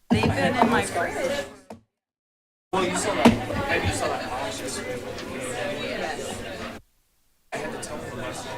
They've been in my fridge. Well, you saw that. Maybe you saw that polish yesterday. I had to tell them last night.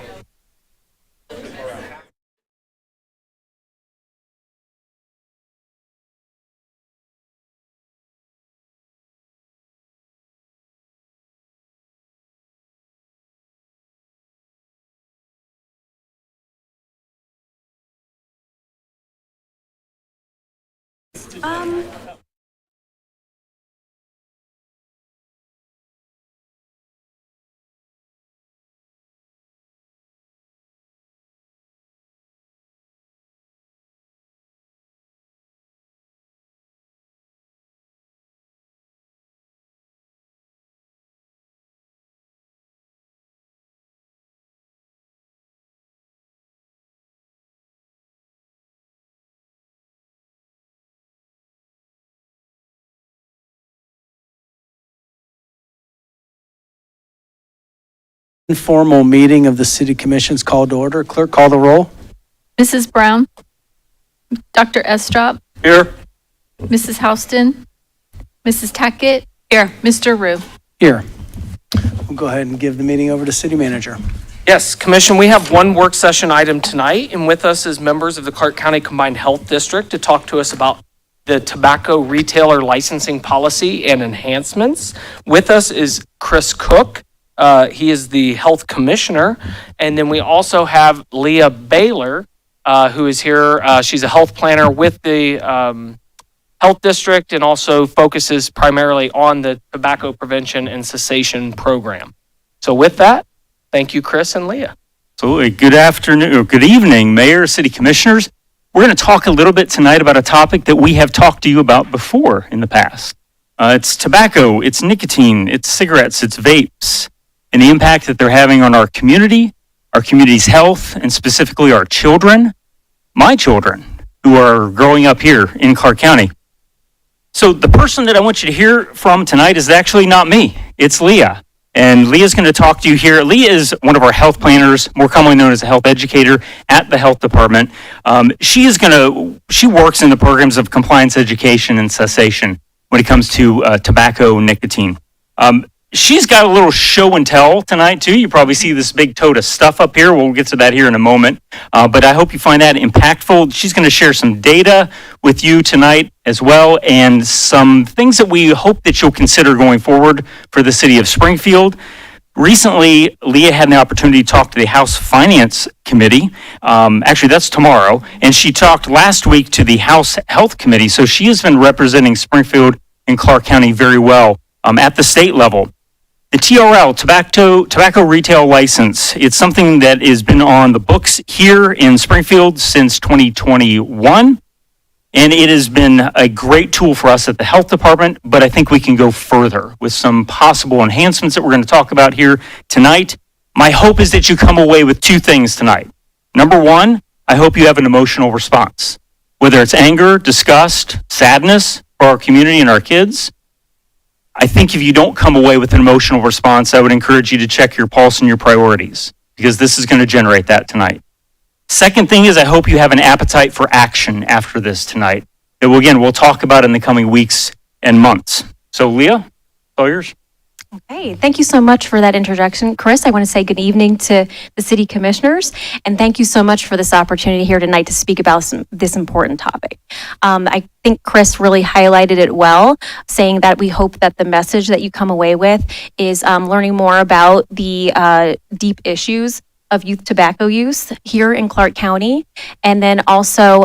Informal meeting of the City Commission's called to order. Clerk, call the roll. Mrs. Brown, Dr. Estrop, Here. Mrs. Houston, Mrs. Tackett, here, Mr. Rue. Here. We'll go ahead and give the meeting over to City Manager. Yes, Commission, we have one work session item tonight, and with us is members of the Clark County Combined Health District to talk to us about the tobacco retailer licensing policy and enhancements. With us is Chris Cook. He is the health commissioner. And then we also have Leah Baylor, who is here. She's a health planner with the health district and also focuses primarily on the tobacco prevention and cessation program. So with that, thank you, Chris and Leah. Absolutely. Good afternoon, or good evening, Mayor, City Commissioners. We're going to talk a little bit tonight about a topic that we have talked to you about before in the past. It's tobacco, it's nicotine, it's cigarettes, it's vapes, and the impact that they're having on our community's health, and specifically our children, my children, who are growing up here in Clark County. So the person that I want you to hear from tonight is actually not me. It's Leah. And Leah's going to talk to you here. Leah is one of our health planners, more commonly known as a health educator at the health department. She works in the programs of compliance education and cessation when it comes to tobacco, nicotine. She's got a little show and tell tonight too. You probably see this big tote of stuff up here. We'll get to that here in a moment. But I hope you find that impactful. She's going to share some data with you tonight as well, and some things that we hope that you'll consider going forward for the city of Springfield. Recently, Leah had an opportunity to talk to the House Finance Committee. Actually, that's tomorrow. And she talked last week to the House Health Committee. So she has been representing Springfield and Clark County very well at the state level. The TRL, tobacco retail license, it's something that has been on the books here in Springfield since 2021. And it has been a great tool for us at the health department, but I think we can go further with some possible enhancements that we're going to talk about here tonight. My hope is that you come away with two things tonight. Number one, I hope you have an emotional response, whether it's anger, disgust, sadness for our community and our kids. I think if you don't come away with an emotional response, I would encourage you to check your pulse and your priorities, because this is going to generate that tonight. Second thing is, I hope you have an appetite for action after this tonight that we'll talk about in the coming weeks and months. So Leah, all yours. Okay, thank you so much for that introduction. Chris, I want to say good evening to the city commissioners, and thank you so much for this opportunity here tonight to speak about this important topic. I think Chris really highlighted it well, saying that we hope that the message that you come away with is learning more about the deep issues of youth tobacco use here in Clark County, and then also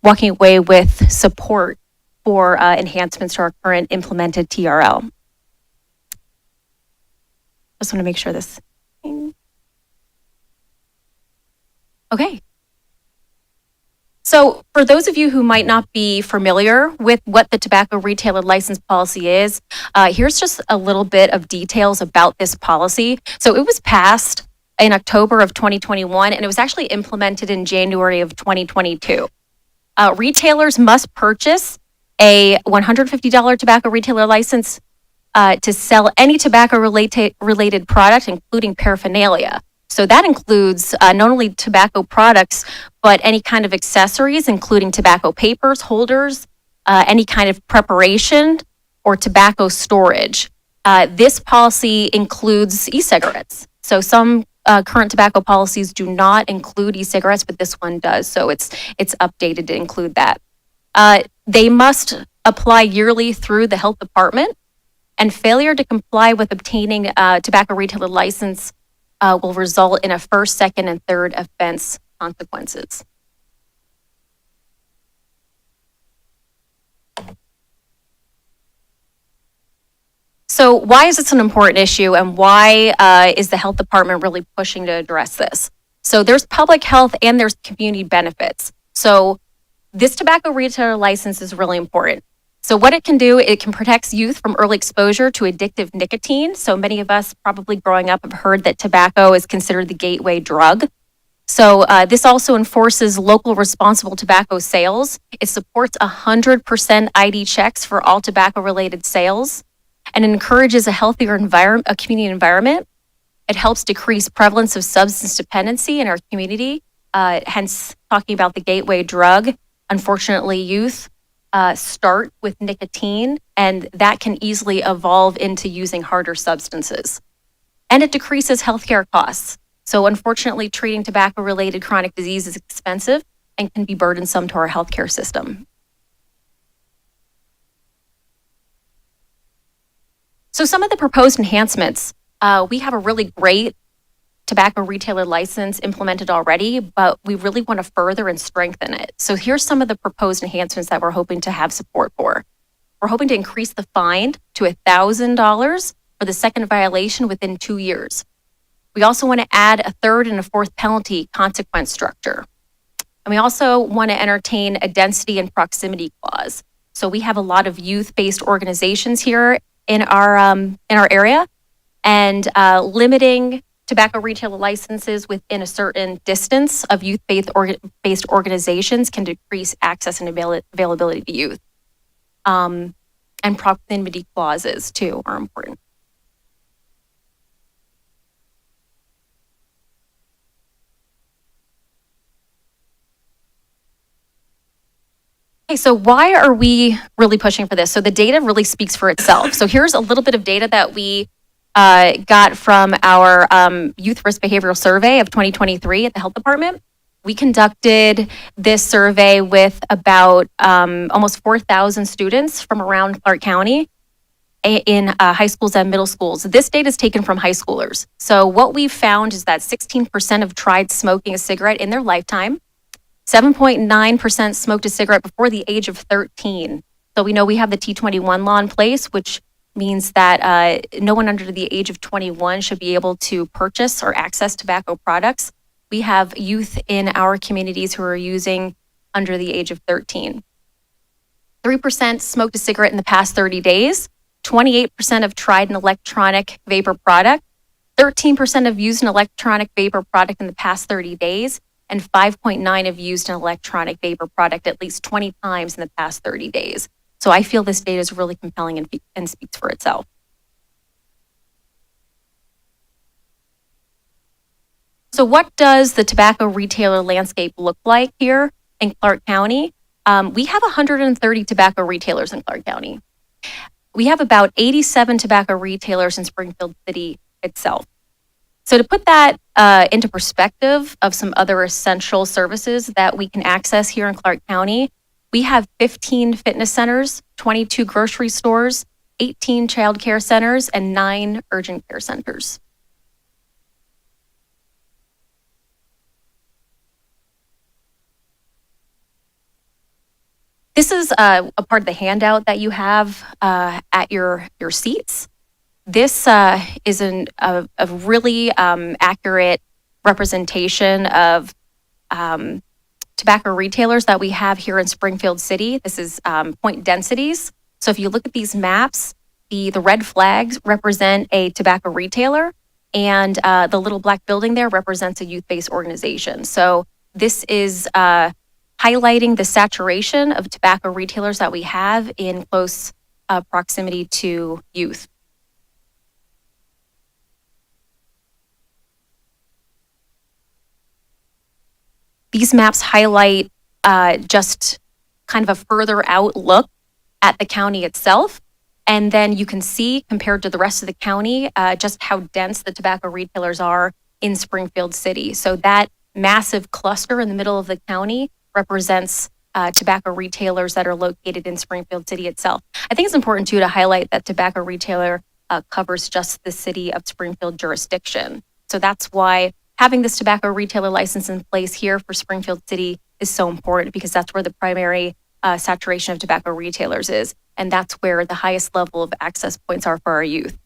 walking away with support for enhancements to our current implemented TRL. Just want to make sure this. Okay. So for those of you who might not be familiar with what the tobacco retailer license policy is, here's just a little bit of details about this policy. So it was passed in October of 2021, and it was actually implemented in January of 2022. Retailers must purchase a $150 tobacco retailer license to sell any tobacco-related product, including paraphernalia. So that includes not only tobacco products, but any kind of accessories, including tobacco papers, holders, any kind of preparation, or tobacco storage. This policy includes e-cigarettes. So some current tobacco policies do not include e-cigarettes, but this one does. So it's updated to include that. They must apply yearly through the health department, and failure to comply with obtaining a tobacco retailer license will result in a first, second, and third offense consequences. So why is this an important issue, and why is the health department really pushing to address this? So there's public health and there's community benefits. So this tobacco retailer license is really important. So what it can do, it can protect youth from early exposure to addictive nicotine. So many of us probably growing up have heard that tobacco is considered the gateway drug. So this also enforces local responsible tobacco sales. It supports 100% ID checks for all tobacco-related sales, and encourages a healthier a community environment. It helps decrease prevalence of substance dependency in our community, hence talking about the gateway drug. Unfortunately, youth start with nicotine, and that can easily evolve into using harder substances. And it decreases healthcare costs. So unfortunately, treating tobacco-related chronic disease is expensive and can be burdensome to our healthcare system. So some of the proposed enhancements, we have a really great tobacco retailer license implemented already, but we really want to further and strengthen it. So here's some of the proposed enhancements that we're hoping to have support for. We're hoping to increase the fine to $1,000 for the second violation within 2 years. We also want to add a third and a fourth penalty consequence structure. And we also want to entertain a density and proximity clause. So we have a lot of youth-based organizations here in our area, and limiting tobacco retailer licenses within a certain distance of youth-based organizations can decrease access and availability to youth. And proximity clauses, too, are important. Okay, so why are we really pushing for this? So the data really speaks for itself. So here's a little bit of data that we got from our Youth Risk Behavioral Survey of 2023 at the Health Department. We conducted this survey with about almost 4,000 students from around Clark County in high schools and middle schools. This data is taken from high schoolers. So what we've found is that 16% have tried smoking a cigarette in their lifetime. 7.9% smoked a cigarette before the age of 13. So we know we have the T21 law in place, which means that no one under the age of 21 should be able to purchase or access tobacco products. We have youth in our communities who are using under the age of 13. 3% smoked a cigarette in the past 30 days. 28% have tried an electronic vapor product. 13% have used an electronic vapor product in the past 30 days. And 5.9 have used an electronic vapor product at least 20 times in the past 30 days. So I feel this data is really compelling and speaks for itself. So what does the tobacco retailer landscape look like here in Clark County? We have 130 tobacco retailers in Clark County. We have about 87 tobacco retailers in Springfield City itself. So to put that into perspective of some other essential services that we can access here in Clark County, we have 15 fitness centers, 22 grocery stores, 18 child care centers, and 9 urgent care centers. This is a part of the handout that you have at your seats. This is a really accurate representation of tobacco retailers that we have here in Springfield City. This is point densities. So if you look at these maps, the red flags represent a tobacco retailer, and the little black building there represents a youth-based organization. So this is highlighting the saturation of tobacco retailers that we have in close proximity to youth. These maps highlight just kind of a further out look at the county itself. And then you can see, compared to the rest of the county, just how dense the tobacco retailers are in Springfield City. So that massive cluster in the middle of the county represents tobacco retailers that are located in Springfield City itself. I think it's important too to highlight that tobacco retailer covers just the city of Springfield jurisdiction. So that's why having this tobacco retailer license in place here for Springfield City is so important, because that's where the primary saturation of tobacco retailers is. And that's where the highest level of access points are for our youth.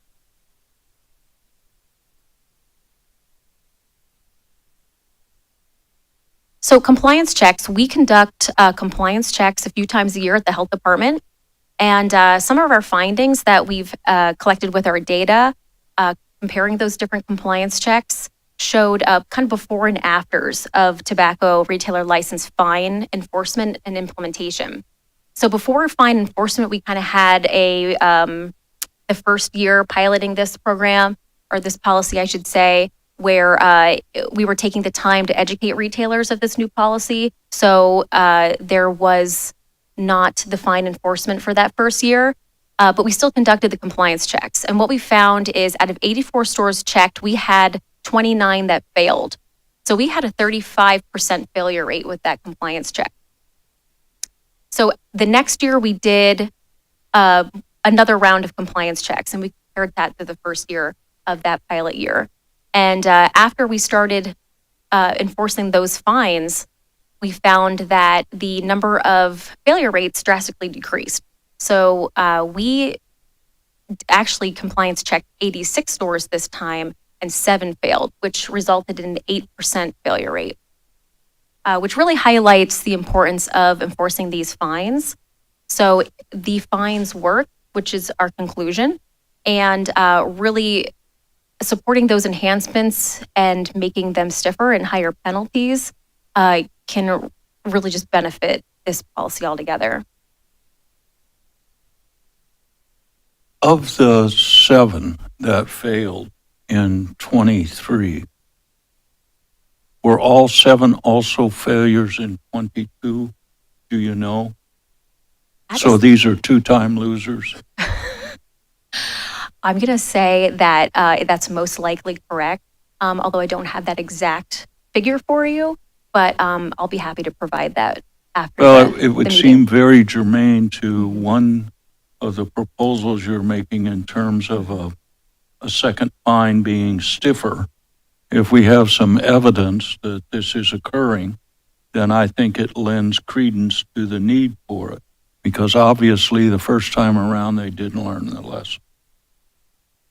So compliance checks, we conduct compliance checks a few times a year at the health department. And some of our findings that we've collected with our data, comparing those different compliance checks, showed kind of before and afters of tobacco retailer license fine enforcement and implementation. So before fine enforcement, we kind of had the first year piloting this program, or this policy, I should say, where we were taking the time to educate retailers of this new policy. So there was not the fine enforcement for that first year, but we still conducted the compliance checks. And what we found is out of 84 stores checked, we had 29 that failed. So we had a 35% failure rate with that compliance check. So the next year we did another round of compliance checks, and we compared that to the first year of that pilot year. And after we started enforcing those fines, we found that the number of failure rates drastically decreased. So we actually compliance checked 86 stores this time, and 7 failed, which resulted in an 8% failure rate, which really highlights the importance of enforcing these fines. So the fines work, which is our conclusion, and really supporting those enhancements and making them stiffer and higher penalties can really just benefit this policy altogether. Of the 7 that failed in 23, were all 7 also failures in 22? Do you know? So these are 2-time losers? I'm going to say that that's most likely correct, although I don't have that exact figure for you, but I'll be happy to provide that after. Well, it would seem very germane to one of the proposals you're making in terms of a second fine being stiffer. If we have some evidence that this is occurring, then I think it lends credence to the need for it, because obviously the first time around they didn't learn the lesson.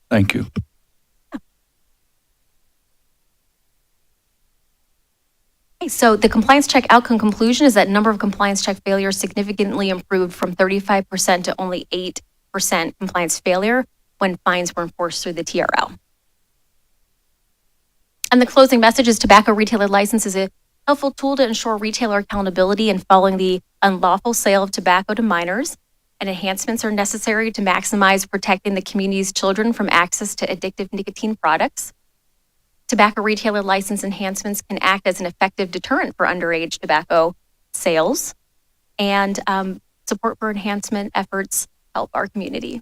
Thank you. Okay, so the compliance check outcome conclusion is that number of compliance check failures significantly improved from 35% to only 8% compliance failure when fines were enforced through the TRL. And the closing message is tobacco retailer license is a helpful tool to ensure retailer accountability in following the unlawful sale of tobacco to minors, and enhancements are necessary to maximize protecting the community's children from access to addictive nicotine products. Tobacco retailer license enhancements can act as an effective deterrent for underage tobacco sales, and support for enhancement efforts help our community.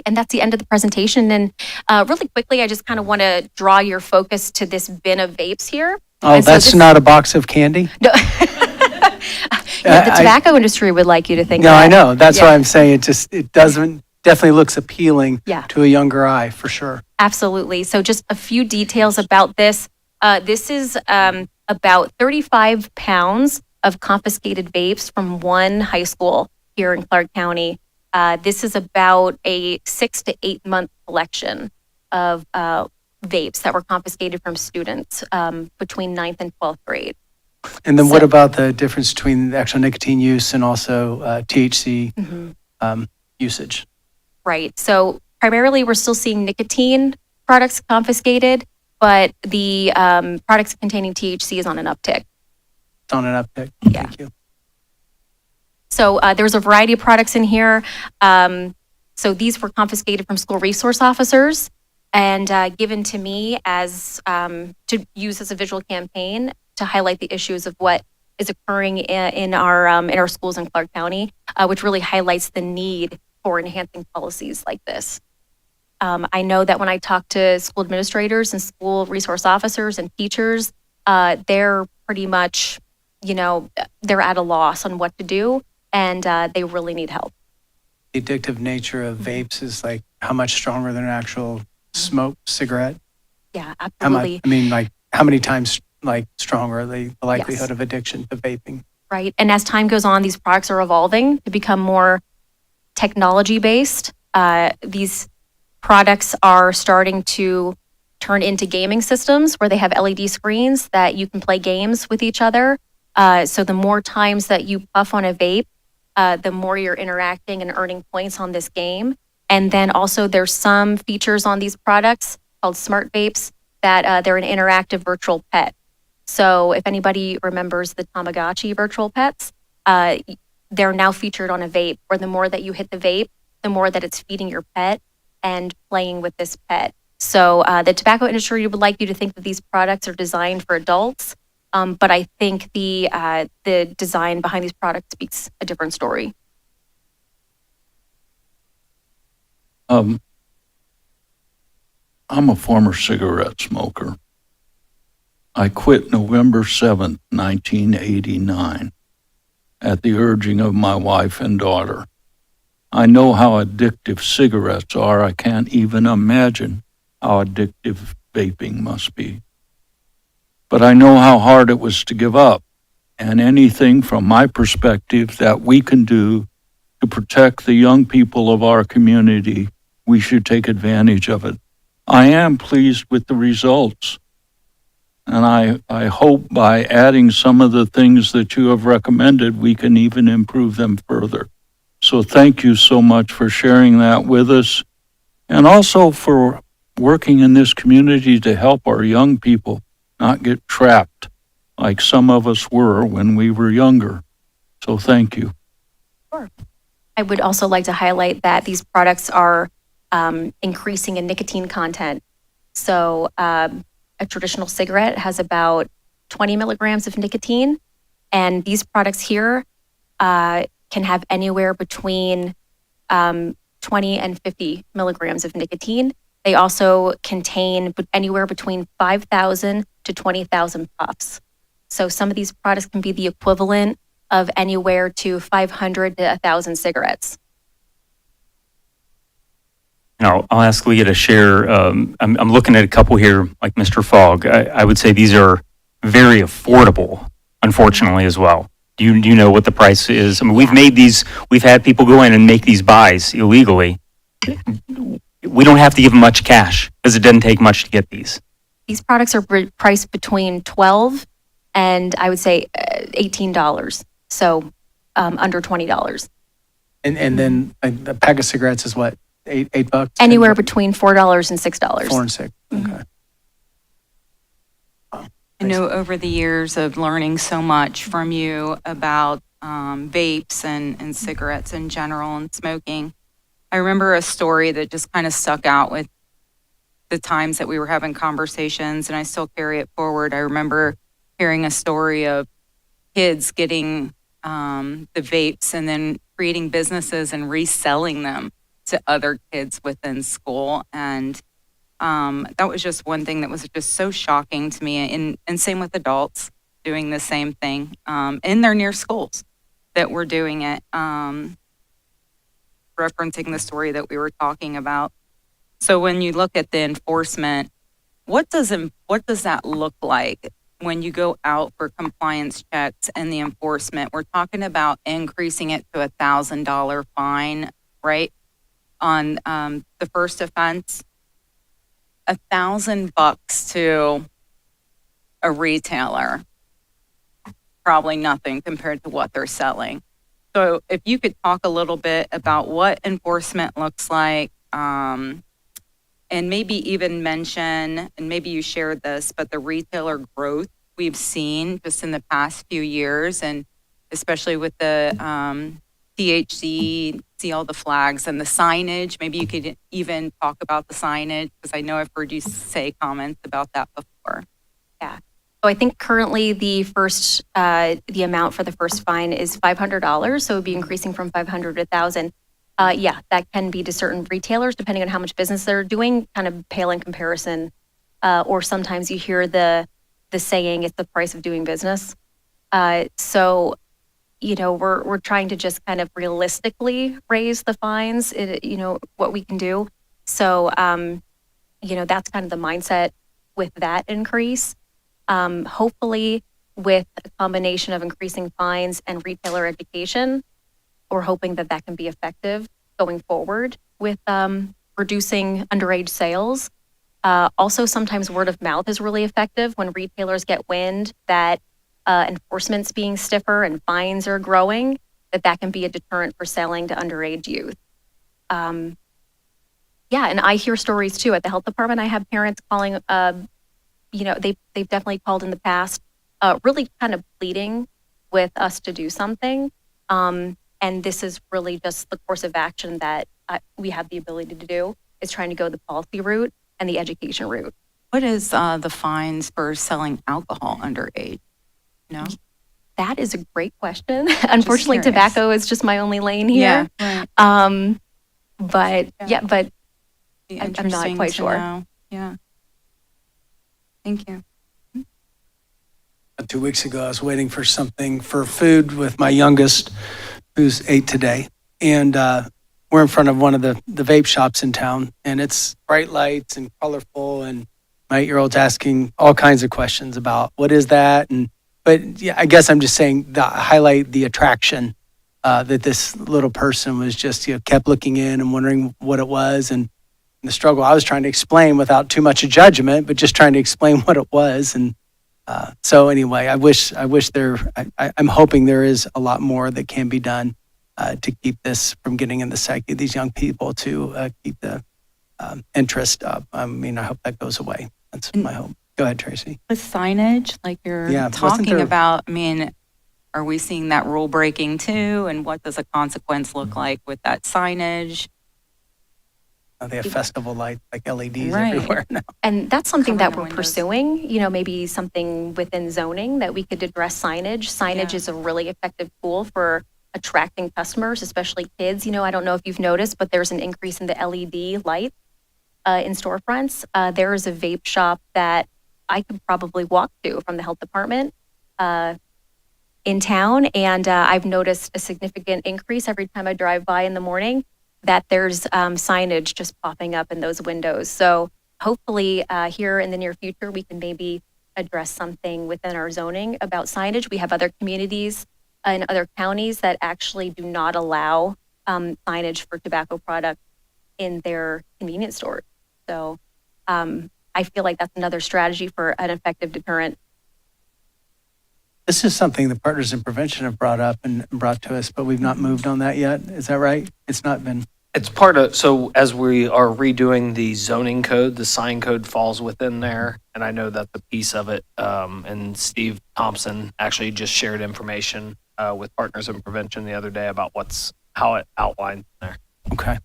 And that's the end of the presentation. And really quickly, I just kind of want to draw your focus to this bin of vapes here. Oh, And so that's this- not a box of candy? No. Yeah, the tobacco industry would like you to think No, that. I know. That's Yeah. why I'm saying it definitely looks appealing Yeah. to a younger eye, for sure. Absolutely. So just a few details about this. This is a about 35 pounds of confiscated vapes from one high school here in Clark County. This is about a 6 to 8 month collection of vapes that were confiscated from students between 9th and 12th grade. And then what So- about the difference between the actual nicotine use and also THC usage? Right. So primarily, we're still seeing nicotine products confiscated, but the products containing THC is on an uptick. It's on an uptick. Yeah. Thank you. So there's a variety of products in here. So these were confiscated from school resource officers and given to me as to use as a visual campaign to highlight the issues of what is occurring in our schools in Clark County, which really highlights the need for enhancing policies like this. I know that when I talk to school administrators and school resource officers and teachers, they're pretty much, they're at a loss on what to do, and they really need help. The addictive nature of vapes is like how much stronger than an actual smoke cigarette? Yeah, How much, absolutely. I mean, like how many times like stronger the likelihood of addiction to vaping? Right. And as time goes on, these products are evolving to become more technology based. These products are starting to turn into gaming systems where they have LED screens that you can play games with each other. So the more times that you puff on a vape, the more you're interacting and earning points on this game. And then also there's some features on these products called smart vapes that they're an interactive virtual pet. So if anybody remembers the Tamagotchi virtual pets, they're now featured on a vape, where the more that you hit the vape, the more that it's feeding your pet and playing with this pet. So the tobacco industry would like you to think that these products are designed for adults, but I think the design behind these products speaks a different story. I'm a former cigarette smoker. I quit November 7th, 1989, at the urging of my wife and daughter. I know how addictive cigarettes are. I can't even imagine how addictive vaping must be. But I know how hard it was to give up, and anything from my perspective that we can do to protect the young people of our community, we should take advantage of it. I am pleased with the results. And I hope by adding some of the things that you have recommended, we can even improve them further. So thank you so much for sharing that with us, and also for working in this community to help our young people not get trapped like some of us were when we were younger. So thank you. I would also like to highlight that these products are increasing in nicotine content. So a traditional cigarette has about 20 milligrams of nicotine, and these products here can have anywhere between 20 and 50 milligrams of nicotine. They also contain anywhere between 5,000 to 20,000 puffs. So some of these products can be the equivalent of anywhere to 500 to 1,000 cigarettes. Now, I'll ask Leah to share. I'm looking at a couple here, like Mr. Fogg. I would say these are very affordable, unfortunately, as well. Do you know what the price is? I mean, we've had people go in and make these buys illegally. We don't have to give them much cash because it doesn't take much to get these. These products are priced between $12 and I would say $18. So under $20. And then a pack of cigarettes is what, $8? Anywhere between $4 and $6. 4 and 6. Okay. I know over the years of learning so much from you about vapes and cigarettes in general and smoking, I remember a story that just kind of stuck out with the times that we were having conversations, and I still carry it forward. I remember hearing a story of kids getting the vapes and then creating businesses and reselling them to other kids within school. And that was just one thing that was just so shocking to me. And same with adults doing the same thing in their near schools that were doing it, referencing the story that we were talking about. So when you look at the enforcement, what does that look like when you go out for compliance checks and the enforcement, we're talking about increasing it to $1,000 fine, right? On the first offense, $1,000 to a retailer, probably nothing compared to what they're selling. So if you could talk a little bit about what enforcement looks like, and maybe even mention, and maybe you shared this, but the retailer growth we've seen just in the past few years, and especially with the THC, see all the flags and the signage. Maybe you could even talk about the signage, because I know I've heard you say comments about that before. So I think currently the amount for the first fine is $500, so it would be increasing from 500 to 1,000. Yeah, that can be to certain retailers, depending on how much business they're doing, kind of pale in comparison. Or sometimes you hear the saying, it's the price of doing business. So, we're trying to just kind of realistically raise the fines, what we can do. So, that's kind of the mindset with that increase. Hopefully, with a combination of increasing fines and retailer education, we're hoping that can be effective going forward with reducing underage sales. Also, sometimes word of mouth is really effective when retailers get wind that enforcement's being stiffer and fines are growing, that can be a deterrent for selling to underage youth. And I hear stories too at the health department. I have parents calling, they've definitely called in the past, really kind of pleading with us to do something. And this is really just the course of action that we have the ability to do, is trying to go the policy route and the education route. What is the fines for selling alcohol underage? No? That is a great question. Unfortunately, tobacco is just my only lane here. Yeah, right. But I'm not Interesting quite to sure. know. Yeah. Thank you. 2 weeks ago, I was waiting for something for food with my youngest, who's 8 today. And we're in front of one of the vape shops in town, and it's bright lights and colorful. And my 8-year-old's asking all kinds of questions about what is that? But yeah, I guess I'm just saying highlight the attraction that this little person was just, kept looking in and wondering what it was. And the struggle I was trying to explain without too much of judgment, but just trying to explain what it was. And so anyway, I'm hoping there is a lot more that can be done to keep this from getting in the psyche of these young people, to keep the interest up. I hope that goes away. That's my hope. Go ahead, Tracy. With signage, like you're talking about, are we seeing that rule breaking too? And what does a consequence look like with that signage? They have festival lights, like LEDs Right. everywhere now. And that's something Cover that the we're windows. pursuing, maybe something within zoning that we could address signage. Signage Yeah. is a really effective tool for attracting customers, especially kids. I don't know if you've noticed, but there's an increase in the LED lights in storefronts. There is a vape shop that I could probably walk to from the health department in town. And I've noticed a significant increase every time I drive by in the morning, that there's signage just popping up in those windows. So hopefully here in the near future, we can maybe address something within our zoning about signage. We have other communities in other counties that actually do not allow signage for tobacco products in their convenience stores. So I feel like that's another strategy for an effective deterrent. This is something the Partners in Prevention have brought up and brought to us, but we've not moved on that yet. Is that right? It's not been. It's part of, so as we are redoing the zoning code, the sign code falls within there. And I know that the piece of it, and Steve Thompson actually just shared information with Partners in Prevention the other day about how it outlines there. Okay.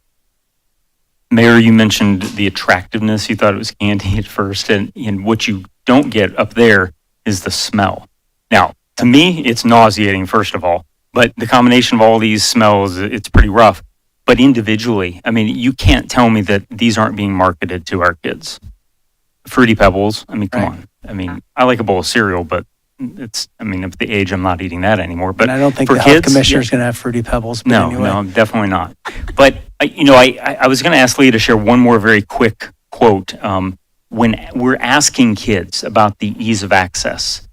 Mayor, you mentioned the attractiveness. You thought it was candy at first, and what you don't get up there is the smell. Now, to me, it's nauseating, first of all, but the combination of all these smells, it's pretty rough. But individually, you can't tell me that these aren't being marketed to our kids. Fruity Pebbles, come Right. on. I like a bowl of cereal, but it's, at the age I'm not eating that anymore. But And I don't think for the kids, health commissioner's going to have Fruity Pebbles. But No, anyway. no, definitely not. But, I was going to ask Leah to share one more very quick quote. When we're asking kids about the ease of access,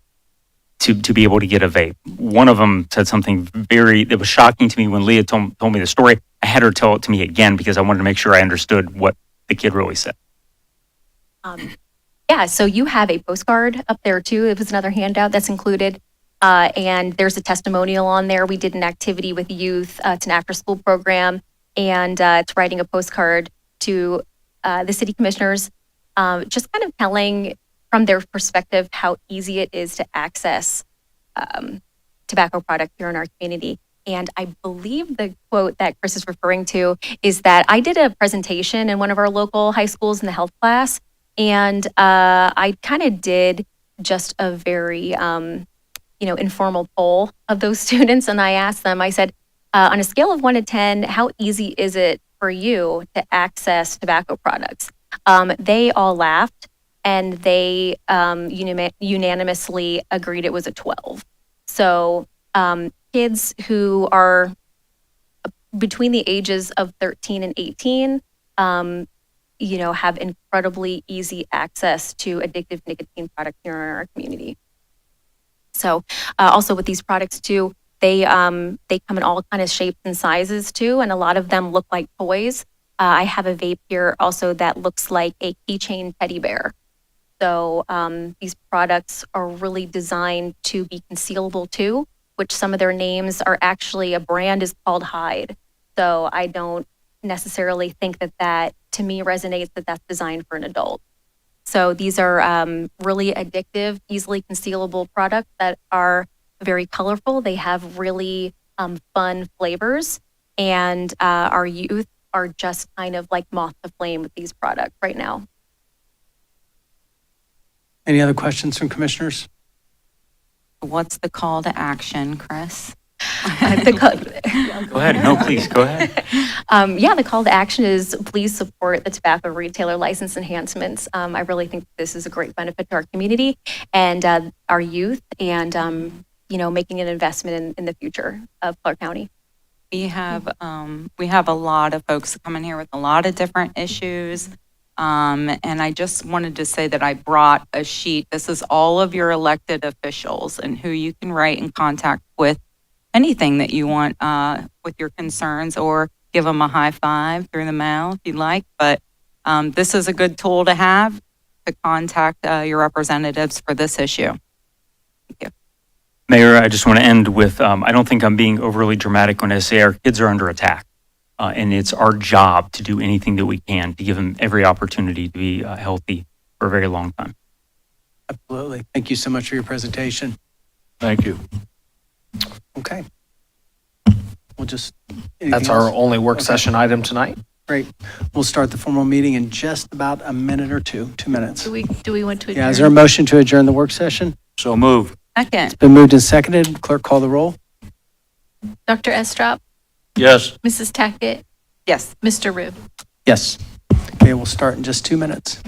to be able to get a vape. One of them said something that was shocking to me when Leah told me the story. I had her tell it to me again because I wanted to make sure I understood what the kid really said. Yeah, so you have a postcard up there too. It was another handout that's included. And there's a testimonial on there. We did an activity with youth. It's an after school program. And it's writing a postcard to the city commissioners, just kind of telling from their perspective how easy it is to access tobacco products here in our community. And I believe the quote that Chris is referring to is that I did a presentation in one of our local high schools in the health class. And I kind of did just a very, informal poll of those students. And I asked them, I said, on a scale of 1 to 10, how easy is it for you to access tobacco products? They all laughed and they unanimously agreed it was a 12. So kids who are between the ages of 13 and 18, have incredibly easy access to addictive nicotine products here in our community. So also with these products too, they come in all kind of shapes and sizes too, and a lot of them look like toys. I have a vape here also that looks like a keychain teddy bear. So these products are really designed to be concealable too, which some of their names are actually, a brand is called Hide. So I don't necessarily think that to me resonates that that's designed for an adult. So these are really addictive, easily concealable products that are very colorful. They have really fun flavors, and our youth are just kind of like moth to flame with these products right now. Any other questions from commissioners? What's the call to action, Chris? Go ahead. No, please, go ahead. The call to action is please support the tobacco retailer license enhancements. I really think this is a great benefit to our community and our youth and, making an investment in the future of Clark County. We have a lot of folks coming here with a lot of different issues. And I just wanted to say that I brought a sheet. This is all of your elected officials and who you can write in contact with anything that you want with your concerns, or give them a high five through the mail if you'd like. But this is a good tool to have to contact your representatives for this issue. Thank you. Mayor, I just want to end with, I don't think I'm being overly dramatic when I say our kids are under attack. And it's our job to do anything that we can to give them every opportunity to be healthy for a very long time. Absolutely. Thank you so much for your presentation. Thank you. Okay. We'll just. That's our only work session item tonight. Great. We'll start the formal meeting in just about a minute or 2 minutes. Do we want to adjourn? Yeah, is there a motion to adjourn the work session? So move. Second. Been moved and seconded. Clerk, call the roll. Dr. Estrop, Yes. Mrs. Tackett, Yes. Mr. Rube. Yes. Okay, we'll start in just 2 minutes.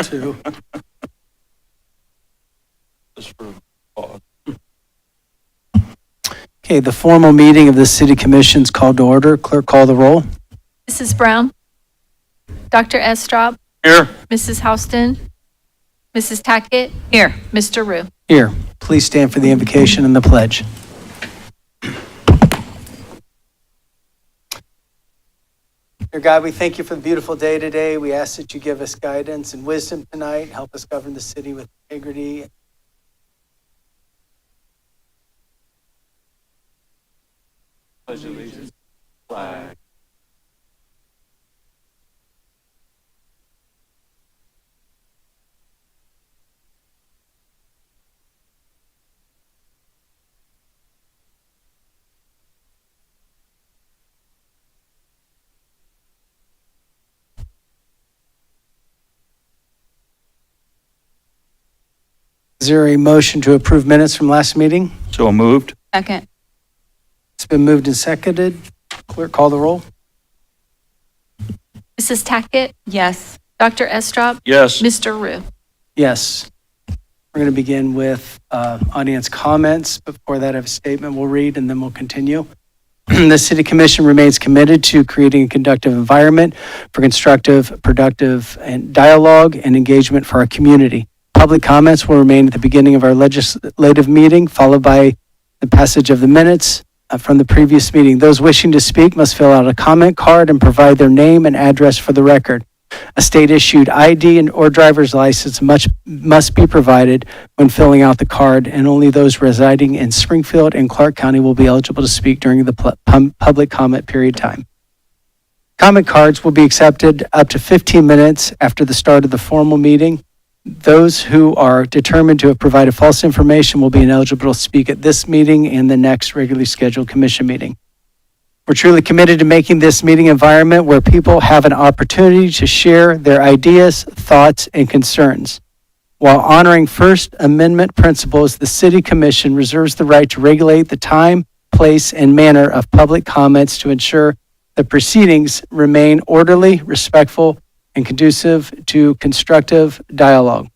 Two. Okay, the formal meeting of the City Commission's called to order. Clerk, call the roll. Mrs. Brown? Dr. Estrop? Here. Mrs. Houston? Mrs. Tackett? Here. Mr. Rue? Here, please stand for the invocation and the pledge. Dear God, we thank you for the beautiful day today. We ask that you give us guidance and wisdom tonight. Help us govern the city with integrity. Is there a motion to approve minutes from last meeting? So moved. Second. It's been moved and seconded. Clerk, call the roll. Mrs. Tackett? Yes. Dr. Estrop? Yes. Mr. Rue? Yes. We're going to begin with audience comments. Before that, I have a statement we'll read, and then we'll continue. The City Commission remains committed to creating a conducive environment for constructive, productive, and dialogue and engagement for our community. Public comments will remain at the beginning of our legislative meeting, followed by the passage of the minutes from the previous meeting. Those wishing to speak must fill out a comment card and provide their name and address for the record. A state-issued ID or driver's license must be provided when filling out the card, and only those residing in Springfield and Clark County will be eligible to speak during the public comment period time. Comment cards will be accepted up to 15 minutes after the start of the formal meeting. Those who are determined to have provided false information will be ineligible to speak at this meeting and the next regularly scheduled commission meeting. We're truly committed to making this meeting environment where people have an opportunity to share their ideas, thoughts, and concerns. While honoring First Amendment principles, the City Commission reserves the right to regulate the time, place, and manner of public comments to ensure the proceedings remain orderly, respectful, and conducive to constructive dialogue.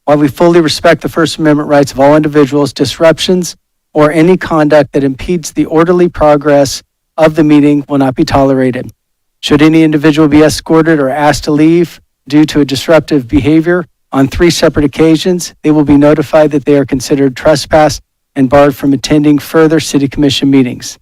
While we fully respect the First Amendment rights of all individuals, disruptions or any conduct that impedes the orderly progress of the meeting will not be tolerated. Should any individual be escorted or asked to leave due to a disruptive behavior on 3 separate occasions, they will be notified that they are considered trespass and barred from attending further City Commission meetings.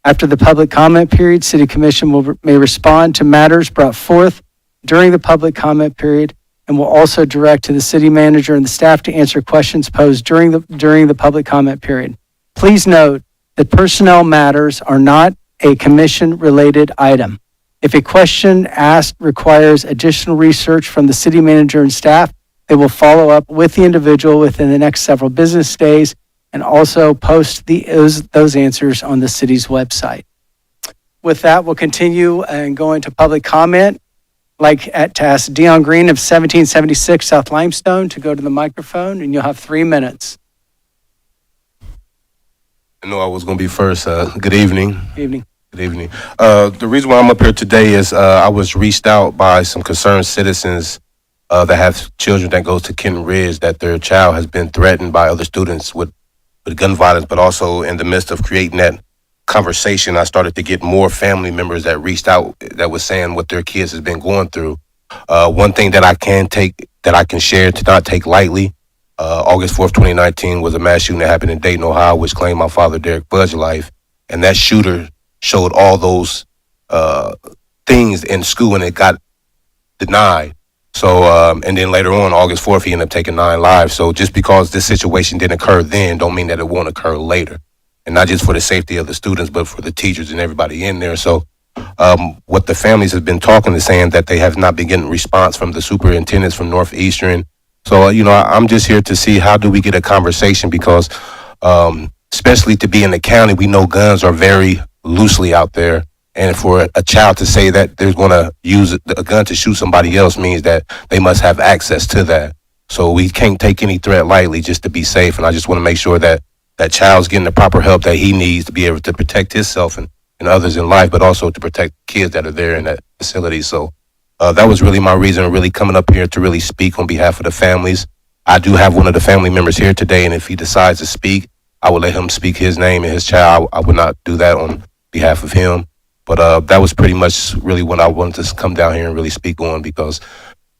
After the public comment period, City Commission may respond to matters brought forth during the public comment period and will also direct to the city manager and the staff to answer questions posed during the public comment period. Please note that personnel matters are not a commission-related item. If a question asked requires additional research from the city manager and staff, they will follow up with the individual within the next several business days and also post those answers on the city's website. With that, we'll continue and go into public comment. To ask Dion Green of 1776 South Limestone to go to the microphone, and you'll have 3 minutes. I know I was going to be first. Good evening. Evening. Good evening. The reason why I'm up here today is I was reached out by some concerned citizens that have children that goes to Kenton Ridge, that their child has been threatened by other students with gun violence, but also in the midst of creating that conversation, I started to get more family members that reached out that was saying what their kids has been going through. One thing that I can share to not take lightly, August 4th, 2019 was a mass shooting that happened in Dayton, Ohio, which claimed my father, Derek Budge's life. And that shooter showed all those things in school and it got denied. So, and then later on, August 4th, he ended up taking 9 lives. So just because this situation didn't occur then, don't mean that it won't occur later. And not just for the safety of the students, but for the teachers and everybody in there. So what the families have been talking is saying that they have not been getting response from the superintendents from Northeastern. So, I'm just here to see how do we get a conversation because especially to be in the county, we know guns are very loosely out there. And for a child to say that they're going to use a gun to shoot somebody else means that they must have access to that. So we can't take any threat lightly just to be safe. And I just want to make sure that that child's getting the proper help that he needs to be able to protect himself and others in life, but also to protect kids that are there in that facility. So That was really my reason of really coming up here to really speak on behalf of the families. I do have one of the family members here today, and if he decides to speak, I would let him speak his name and his child. I would not do that on behalf of him. But that was pretty much really what I wanted to come down here and really speak on, because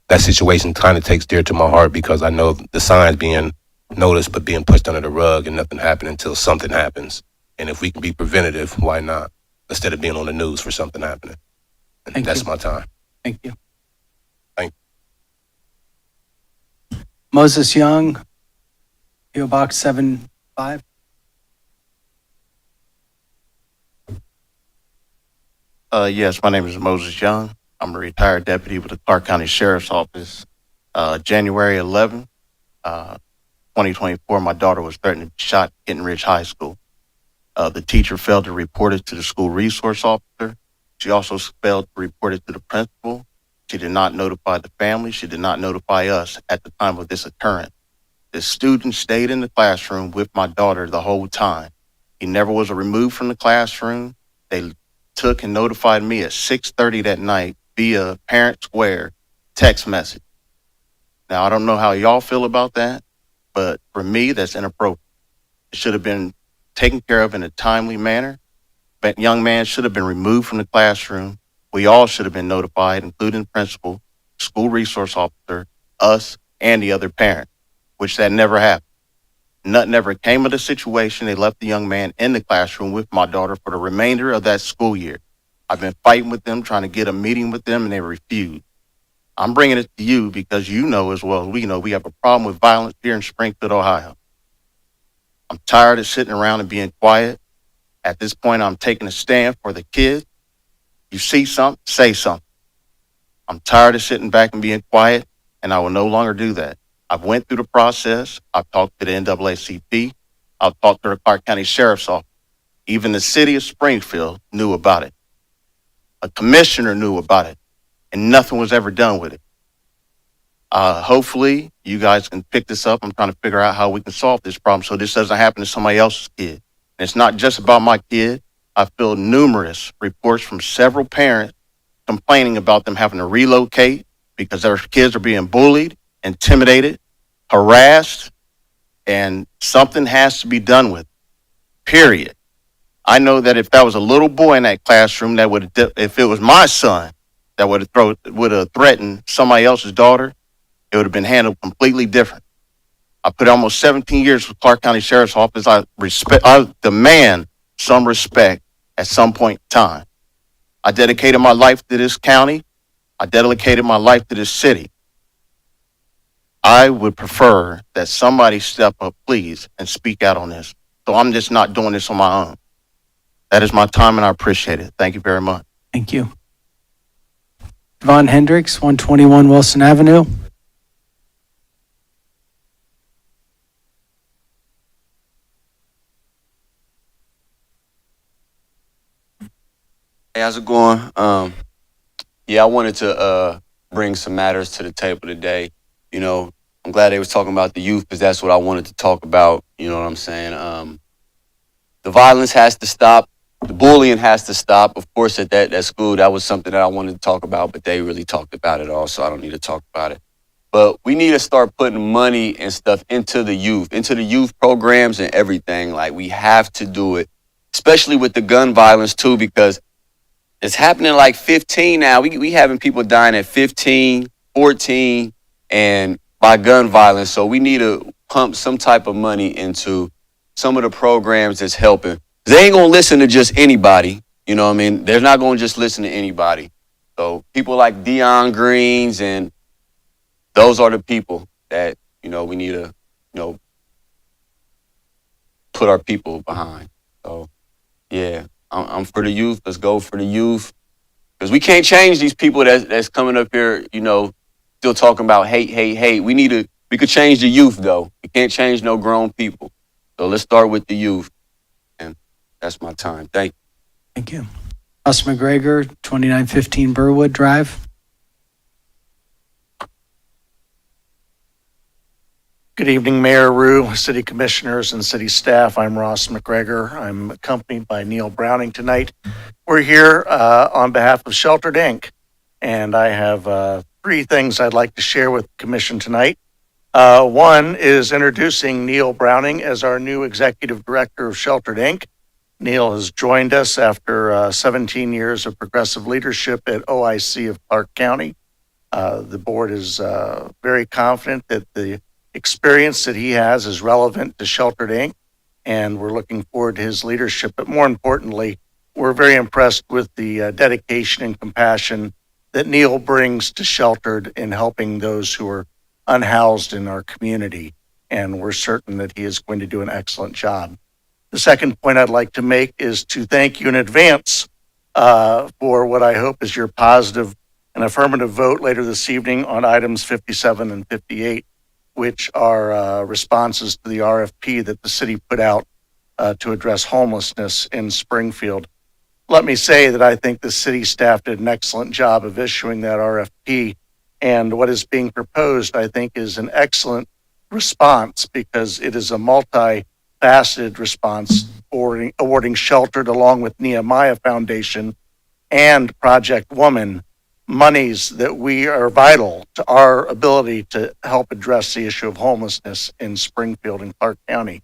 that situation kind of takes dear to my heart, because I know the signs being noticed but being pushed under the rug and nothing happening until something happens. And if we can be preventative, why not? Instead of being on the news for something happening. And Thank that's you. my time. Thank you. Thank Moses Young, PO Box 75. Yes, my name is Moses Young. I'm a retired deputy with the Clark County Sheriff's Office. January 11th, 2024, my daughter was threatened to be shot at Kenton Ridge High School. The teacher failed to report it to the school resource officer. She also failed to report it to the principal. She did not notify the family. She did not notify us at the time of this occurrence. The student stayed in the classroom with my daughter the whole time. He never was removed from the classroom. They took and notified me at 6:30 that night via Parent Square text message. Now, I don't know how y'all feel about that, but for me, that's inappropriate. It should have been taken care of in a timely manner. That young man should have been removed from the classroom. We all should have been notified, including the principal, school resource officer, us, and the other parent, which that never happened. Nothing ever came of the situation. They left the young man in the classroom with my daughter for the remainder of that school year. I've been fighting with them, trying to get a meeting with them, and they refused. I'm bringing it to you because you know as well as we know we have a problem with violence here in Springfield, Ohio. I'm tired of sitting around and being quiet. At this point, I'm taking a stand for the kids. You see something, say something. I'm tired of sitting back and being quiet, and I will no longer do that. I've went through the process. I've talked to the NAACP. I've talked to the Clark County Sheriff's Office. Even the city of Springfield knew about it. A commissioner knew about it, and nothing was ever done with it. Hopefully, you guys can pick this up. I'm trying to figure out how we can solve this problem so this doesn't happen to somebody else's kid. And it's not just about my kid. I feel numerous reports from several parents complaining about them having to relocate because their kids are being bullied, intimidated, harassed, and something has to be done with it, period. I know that if that was a little boy in that classroom, that would, if it was my son that would have threatened somebody else's daughter, it would have been handled completely different. I put almost 17 years with Clark County Sheriff's Office. I demand some respect at some point in time. I dedicated my life to this county. I dedicated my life to this city. I would prefer that somebody step up, please, and speak out on this. So I'm just not doing this on my own. That is my time, and I appreciate it. Thank you very much. Thank you. Yvonne Hendricks, 121 Wilson Avenue. Hey, how's it going? I wanted to bring some matters to the table today. You know, I'm glad they was talking about the youth because that's what I wanted to talk about. You know what I'm saying? The violence has to stop. The bullying has to stop. Of course, at that school, that was something that I wanted to talk about, but they really talked about it all, so I don't need to talk about it. But we need to start putting money and stuff into the youth programs and everything. Like, we have to do it, especially with the gun violence, too, because it's happening like 15 now. We having people dying at 15, 14, and by gun violence. So we need to pump some type of money into some of the programs that's helping. They ain't gonna listen to just anybody. You know what I mean? They're not gonna just listen to anybody. So people like Deion Greens, and those are the people that, you know, we need to, you know, put our people behind. So, yeah. I'm for the youth. Let's go for the youth. Because we can't change these people that's coming up here, you know, still talking about hate. We could change the youth, though. We can't change no grown people. So let's start with the youth. And that's my time. Thank you. Thank you. Ross McGregor, 2915 Burwood Drive. Good evening, Mayor Rue, City Commissioners, and City staff. I'm Ross McGregor. I'm accompanied by Neil Browning tonight. We're here on behalf of Sheltered Inc. and I have three things I'd like to share with the commission tonight. One is introducing Neil Browning as our new executive director of Sheltered Inc. Neil has joined us after 17 years of progressive leadership at OIC of Clark County. The board is very confident that the experience that he has is relevant to Sheltered Inc., and we're looking forward to his leadership. But more importantly, we're very impressed with the dedication and compassion that Neil brings to Sheltered in helping those who are unhoused in our community, and we're certain that he is going to do an excellent job. The second point I'd like to make is to thank you in advance for what I hope is your positive and affirmative vote later this evening on items 57 and 58, which are responses to the RFP that the city put out to address homelessness in Springfield. Let me say that I think the city staff did an excellent job of issuing that RFP, and what is being proposed, I think, is an excellent response because it is a multifaceted response awarding Sheltered along with Nehemiah Foundation and Project Woman monies that we are vital to our ability to help address the issue of homelessness in Springfield and Clark County.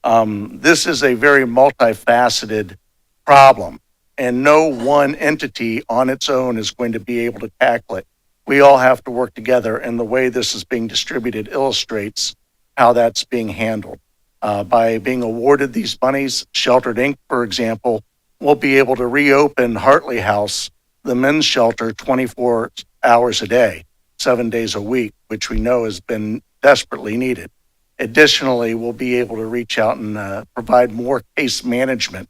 This is a very multifaceted problem, and no one entity on its own is going to be able to tackle it. We all have to work together, and the way this is being distributed illustrates how that's being handled. By being awarded these monies, Sheltered Inc., for example, will be able to reopen Hartley House, the men's shelter, 24 hours a day, 7 days a week, which we know has been desperately needed. Additionally, we'll be able to reach out and provide more case management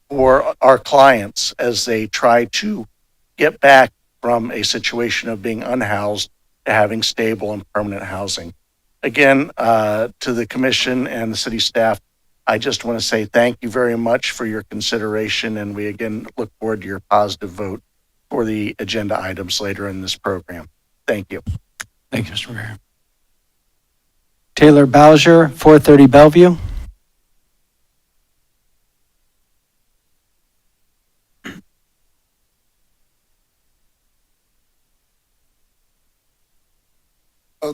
for our clients as they try to get back from a situation of being unhoused to having stable and permanent housing. Again, to the commission and the city staff, I just want to say thank you very much for your consideration, and we again look forward to your positive vote for the agenda items later in this program. Thank you. Thank you, Mr. Mayor. Taylor Bowser, 430 Bellevue.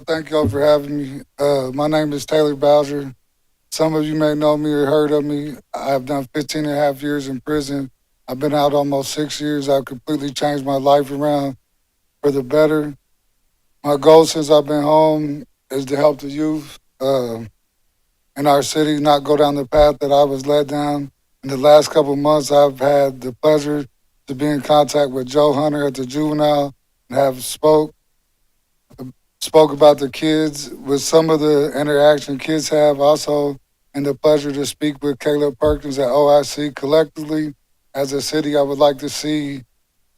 Thank you all for having me. My name is Taylor Bowser. Some of you may know me or heard of me. I've done 15 and a half years in prison. I've been out almost 6 years. I've completely changed my life around for the better. My goal since I've been home is to help the youth in our city not go down the path that I was led down. In the last couple of months, I've had the pleasure to be in contact with Joe Hunter at the juvenile and have spoke about the kids with some of the interaction kids have also, and the pleasure to speak with Caleb Perkins at OIC. Collectively, as a city, I would like to see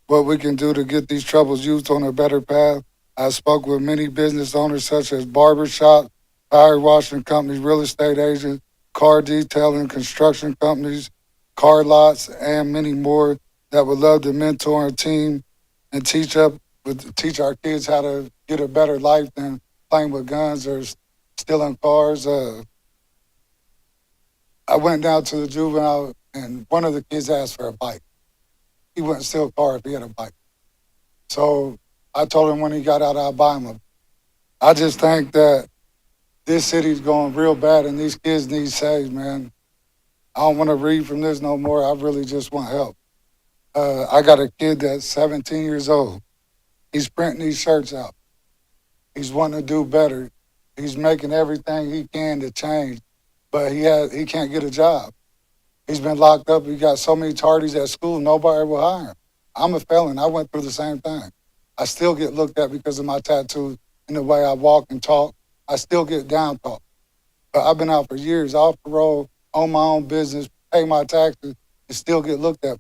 what we can do to get these troubled youth on a better path. I spoke with many business owners such as barbershops, tire washing companies, real estate agents, car detailing, construction companies, car lots, and many more that would love to mentor a team and teach our kids how to get a better life than playing with guns or stealing cars. I went down to the juvenile, and one of the kids asked for a bike. He wouldn't steal cars if he had a bike. So I told him when he got out, I'd buy him a bike. I just think that this city's going real bad, and these kids need saved, man. I don't want to read from this no more. I really just want help. I got a kid that's 17 years old. He's printing these shirts out. He's wanting to do better. He's making everything he can to change, but he can't get a job. He's been locked up. He got so many tardies at school, nobody will hire him. I'm a felon. I went through the same thing. I still get looked at because of my tattoos and the way I walk and talk. I still get down talk. But I've been out for years, off parole, own my own business, pay my taxes, and still get looked at.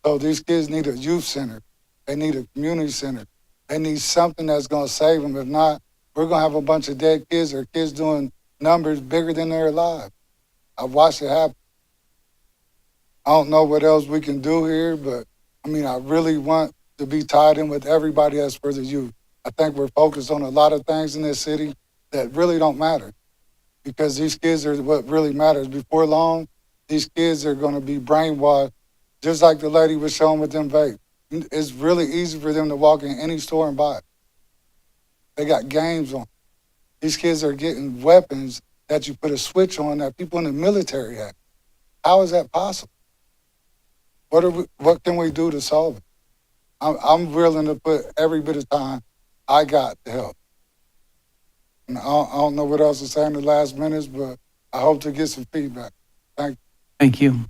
So these kids need a youth center. They need a community center. They need something that's going to save them. If not, we're going to have a bunch of dead kids or kids doing numbers bigger than they're alive. I've watched it happen. I don't know what else we can do here, but I really want to be tied in with everybody that's for the youth. I think we're focused on a lot of things in this city that really don't matter because these kids are what really matters. Before long, these kids are going to be brainwashed, just like the lady was showing with them vape. it's really easy for them to walk in any store and buy it. They got games on. These kids are getting weapons that you put a switch on that people in the military have. How is that possible? What can we do to solve it? I'm willing to put every bit of time I got to help. And I don't know what else to say in the last minutes, but I hope to get some feedback. Thank you. Thank you.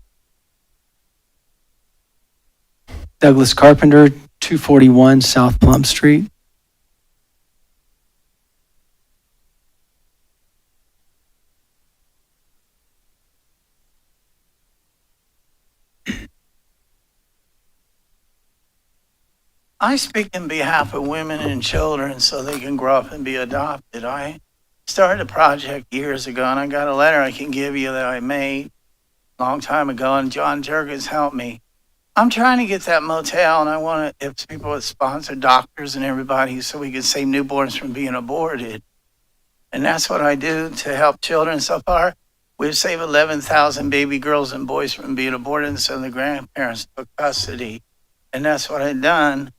Douglas Carpenter, 241 South Plum Street. I speak in behalf of women and children so they can grow up and be adopted. I started a project years ago, and I got a letter I can give you that I made a long time ago, and John Jurgens helped me. I'm trying to get that motel, and I want to, if people would sponsor doctors and everybody so we can save newborns from being aborted. And that's what I do to help children so far. We've saved 11,000 baby girls and boys from being aborted, and so the grandparents took custody. And that's what I've done.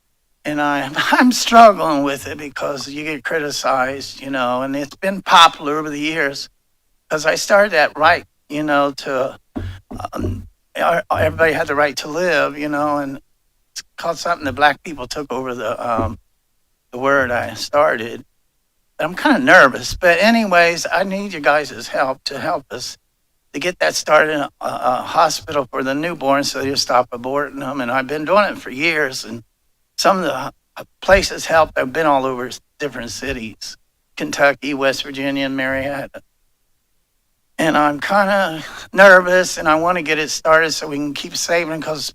And I'm struggling with it because you get criticized, you know, and it's been popular over the years because I started that right, you know, to everybody had the right to live, you know, and it's called something that black people took over the word I started. I'm kind of nervous, but anyways, I need you guys' help to help us to get that started in a hospital for the newborns so you stop aborting them. And I've been doing it for years, and some of the places help. I've been all over different cities, Kentucky, West Virginia, and Marietta. And I'm kind of nervous, and I want to get it started so we can keep saving, because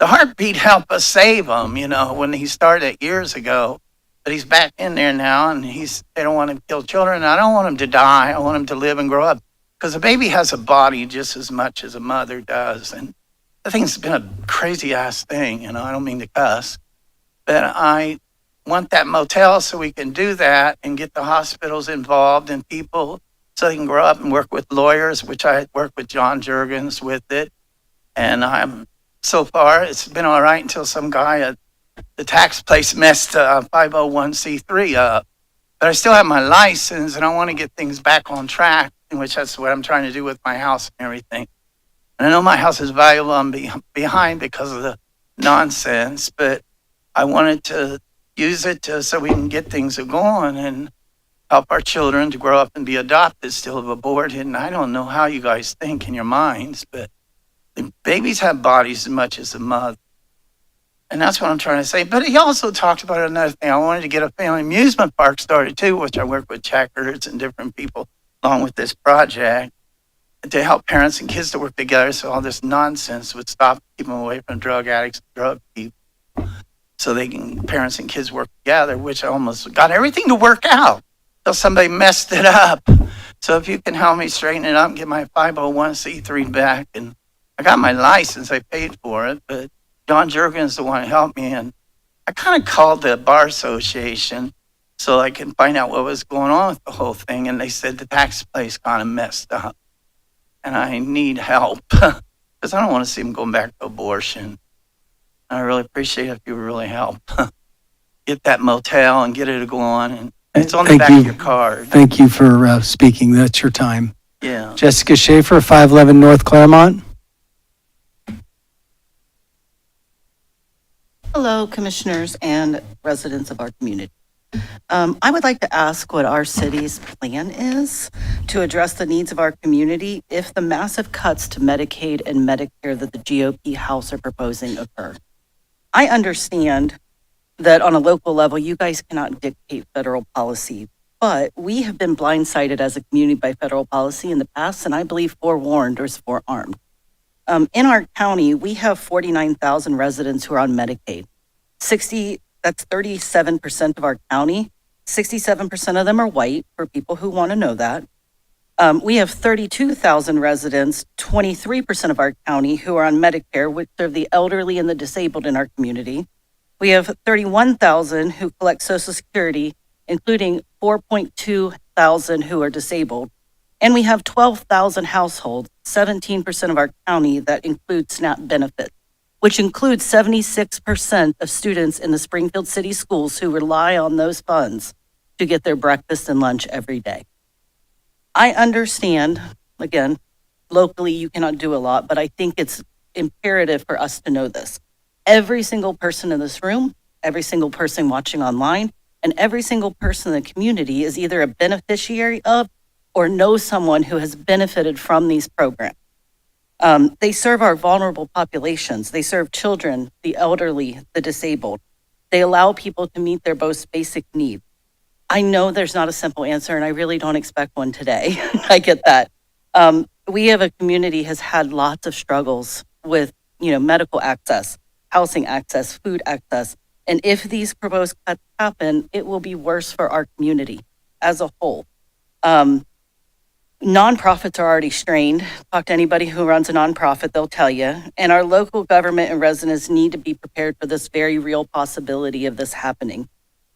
the heartbeat helped us save him, you know, when he started years ago. But he's back in there now, and they don't want to kill children. I don't want him to die. I want him to live and grow up, because a baby has a body just as much as a mother does. And I think it's been a crazy ass thing, you know, I don't mean to cuss. But I want that motel so we can do that and get the hospitals involved and people so they can grow up and work with lawyers, which I work with John Jurgens with it. And so far, it's been all right until some guy at the tax place messed 501c3 up. But I still have my license, and I want to get things back on track, in which that's what I'm trying to do with my house and everything. And I know my house is valuable. I'm behind because of the nonsense, but I wanted to use it so we can get things going and help our children to grow up and be adopted, still of aborted. And I don't know how you guys think in your minds, but the babies have bodies as much as the mother. And that's what I'm trying to say. But he also talked about another thing. I wanted to get a family amusement park started too, which I work with Checkers and different people along with this project to help parents and kids to work together so all this nonsense would stop, keep them away from drug addicts, drug people. So parents and kids work together, which I almost got everything to work out until somebody messed it up. So if you can help me straighten it up and get my 501c3 back, and I got my license, I paid for it, but John Jurgens is the one who helped me. And I kind of called the Bar Association so I can find out what was going on with the whole thing. And they said the tax place kind of messed up. And I need help because I don't want to see them going back to abortion. I really appreciate it if you would really help get that motel and get it going. And it's on the back of your card. Thank you for speaking. That's your time. Yeah. Jessica Schaefer, 511 North Claremont. Hello, commissioners and residents of our community. I would like to ask what our city's plan is to address the needs of our community if the massive cuts to Medicaid and Medicare that the GOP House are proposing occur. I understand that on a local level, you guys cannot dictate federal policy, but we have been blindsided as a community by federal policy in the past, and I believe forewarned or is forearmed. In our county, we have 49,000 residents who are on Medicaid. That's 37% of our county. 67% of them are white, for people who want to know that. We have 32,000 residents, 23% of our county, who are on Medicare, which are the elderly and the disabled in our community. We have 31,000 who collect Social Security, including 4.2 thousand who are disabled. And we have 12,000 households, 17% of our county, that include SNAP benefits. which includes 76% of students in the Springfield City Schools who rely on those funds to get their breakfast and lunch every day. I understand, again, locally you cannot do a lot, but I think it's imperative for us to know this. Every single person in this room, every single person watching online, and every single person in the community is either a beneficiary of or knows someone who has benefited from these programs. They serve our vulnerable populations. They serve children, the elderly, the disabled. They allow people to meet their most basic needs. I know there's not a simple answer, and I really don't expect one today. I get that. We have a community has had lots of struggles with, medical access, housing access, food access. And if these proposed cuts happen, it will be worse for our community as a whole. Nonprofits are already strained. Talk to anybody who runs a nonprofit, they'll tell you. And our local government and residents need to be prepared for this very real possibility of this happening.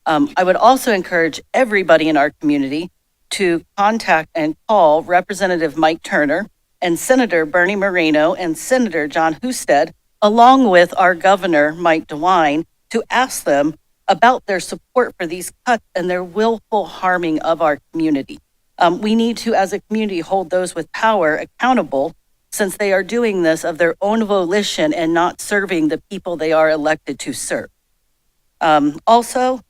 I would also encourage everybody in our community to contact and call Representative Mike Turner and Senator Bernie Moreno and Senator John Husted, along with our Governor Mike DeWine, to ask them about their support for these cuts and their willful harming of our community. We need to, as a community, hold those with power accountable, since they are doing this of their own volition and not serving the people they are elected to serve. Also,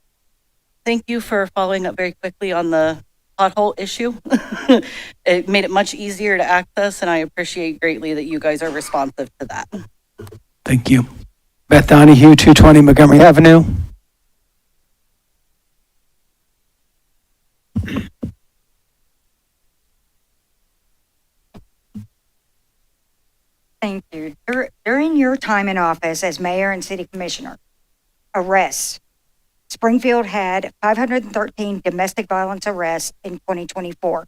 thank you for following up very quickly on the pothole issue. It made it much easier to access, and I appreciate greatly that you guys are responsive to that. Thank you. Beth Donahue, 220 Montgomery Avenue. Thank you. During your time in office as mayor and city commissioner, arrests, Springfield had 513 domestic violence arrests in 2024,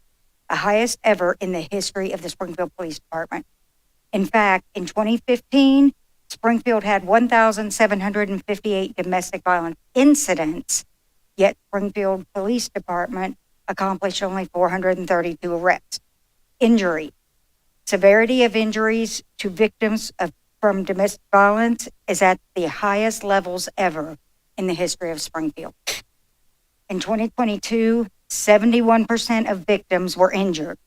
the highest ever in the history of the Springfield Police Department. In fact, in 2015, Springfield had 1,758 domestic violence incidents, yet Springfield Police Department accomplished only 432 arrests. Injury. Severity of injuries to victims from domestic violence is at the highest levels ever in the history of Springfield. In 2022, 71% of victims were injured.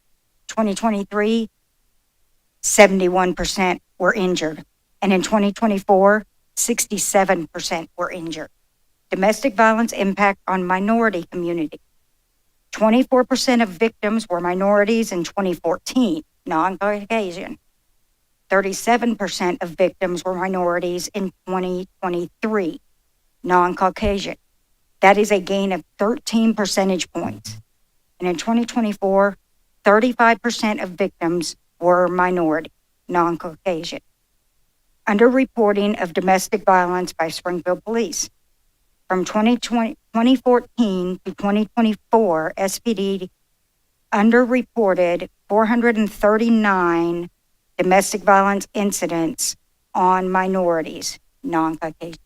2023, 71% were injured. And in 2024, 67% were injured. Domestic violence impact on minority community. 24% of victims were minorities in 2014, non-Caucasian. 37% of victims were minorities in 2023, non-Caucasian. That is a gain of 13 percentage points. And in 2024, 35% of victims were minority, non-Caucasian. Underreporting of domestic violence by Springfield Police. From 2014 to 2024, SPD underreported 439 domestic violence incidents on minorities, non-Caucasian.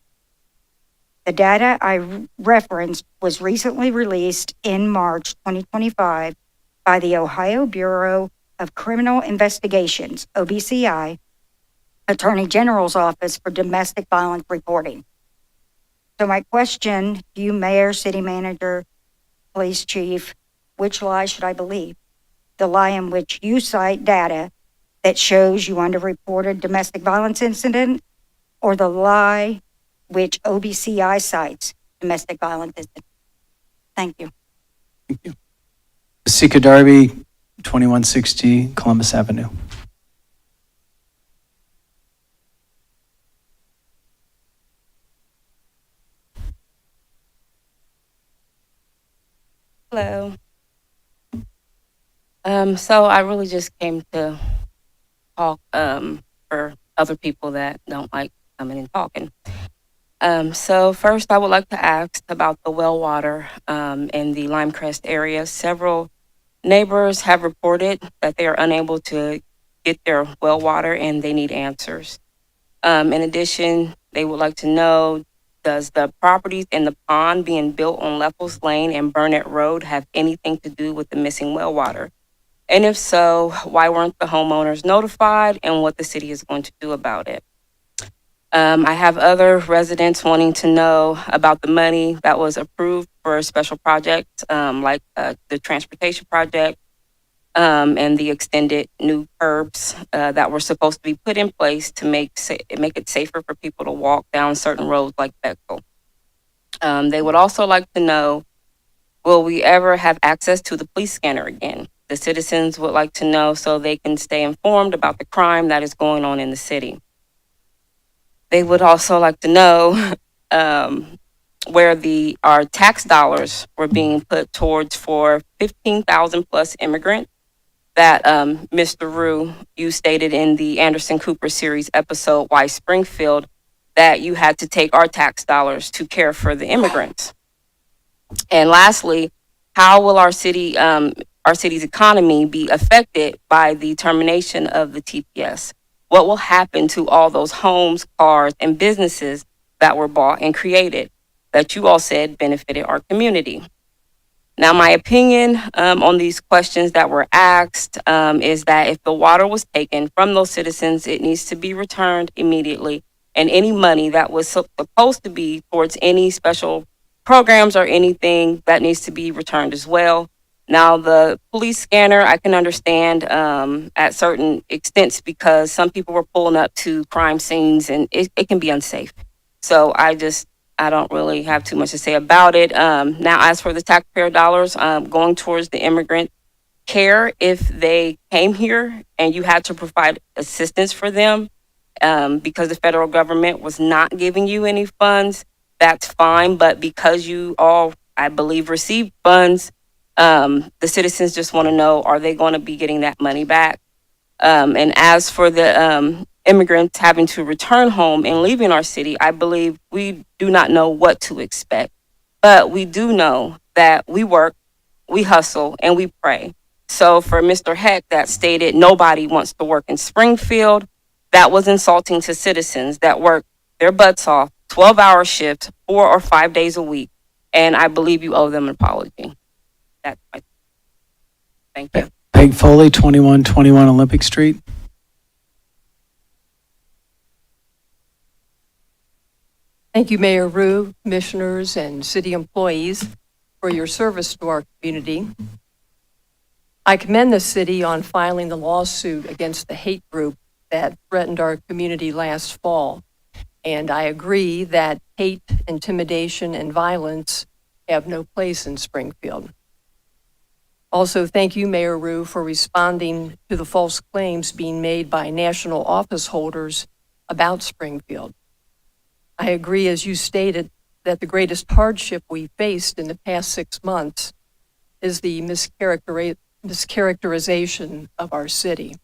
The data I referenced was recently released in March 2025 by the Ohio Bureau of Criminal Investigations, OBCI, Attorney General's Office for Domestic Violence Reporting. So my question to you, Mayor, City Manager, Police Chief, which lie should I believe? The lie in which you cite data that shows you underreported domestic violence incident, or the lie which OBCI cites domestic violence incident? Thank you. Thank you. Sika Darby, 2160 Columbus Avenue. Hello. So I really just came to talk for other people that don't like coming and talking. So first I would like to ask about the well water in the Limecrest area. Several neighbors have reported that they are unable to get their well water and they need answers. In addition, they would like to know, does the properties in the pond being built on Leffels Lane and Burnett Road have anything to do with the missing well water? And if so, why weren't the homeowners notified and what the city is going to do about it? I have other residents wanting to know about the money that was approved for special projects, like the transportation project, and the extended new curbs that were supposed to be put in place to make it safer for people to walk down certain roads like Bexel. They would also like to know, will we ever have access to the police scanner again? The citizens would like to know so they can stay informed about the crime that is going on in the city. They would also like to know where our tax dollars were being put towards for 15,000 plus immigrants that Mr. Rue, you stated in the Anderson Cooper series episode, Why Springfield, that you had to take our tax dollars to care for the immigrants. And lastly, how will our city's economy be affected by the termination of the TPS? What will happen to all those homes, cars, and businesses that were bought and created that you all said benefited our community? Now, my opinion on these questions that were asked is that if the water was taken from those citizens, it needs to be returned immediately. And any money that was supposed to be towards any special programs or anything, that needs to be returned as well. Now, the police scanner, I can understand at certain extents because some people were pulling up to crime scenes and it can be unsafe. So I don't really have too much to say about it. Now, as for the taxpayer dollars going towards the immigrant care, if they came here and you had to provide assistance for them because the federal government was not giving you any funds, that's fine. But because you all, I believe, received funds, the citizens just want to know, are they going to be getting that money back? And as for the immigrants having to return home and leaving our city, I believe we do not know what to expect. But we do know that we work, we hustle, and we pray. So for Mr. Heck that stated nobody wants to work in Springfield, that was insulting to citizens that work their butts off, 12-hour shifts, 4 or 5 days a week. And I believe you owe them an apology. That's my thank you. Peg Foley, 2121 Olympic Street. Thank you, Mayor Rue, commissioners, and city employees for your service to our community. I commend the city on filing the lawsuit against the hate group that threatened our community last fall. And I agree that hate, intimidation, and violence have no place in Springfield. Also, thank you, Mayor Rue, for responding to the false claims being made by national office holders about Springfield. I agree, as you stated, that the greatest hardship we faced in the past 6 months is the mischaracterization of our city.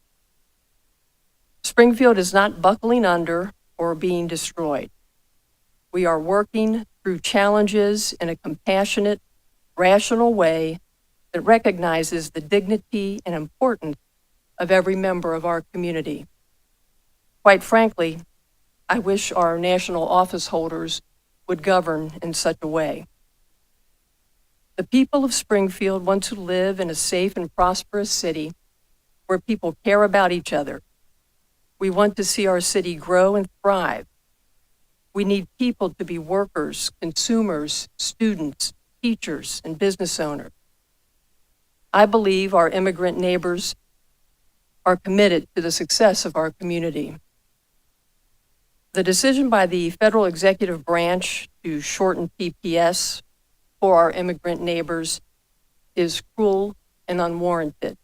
Springfield is not buckling under or being destroyed. We are working through challenges in a compassionate, rational way that recognizes the dignity and importance of every member of our community. Quite frankly, I wish our national office holders would govern in such a way. The people of Springfield want to live in a safe and prosperous city where people care about each other. We want to see our city grow and thrive. We need people to be workers, consumers, students, teachers, and business owners. I believe our immigrant neighbors are committed to the success of our community. The decision by the federal executive branch to shorten TPS for our immigrant neighbors is cruel and unwarranted.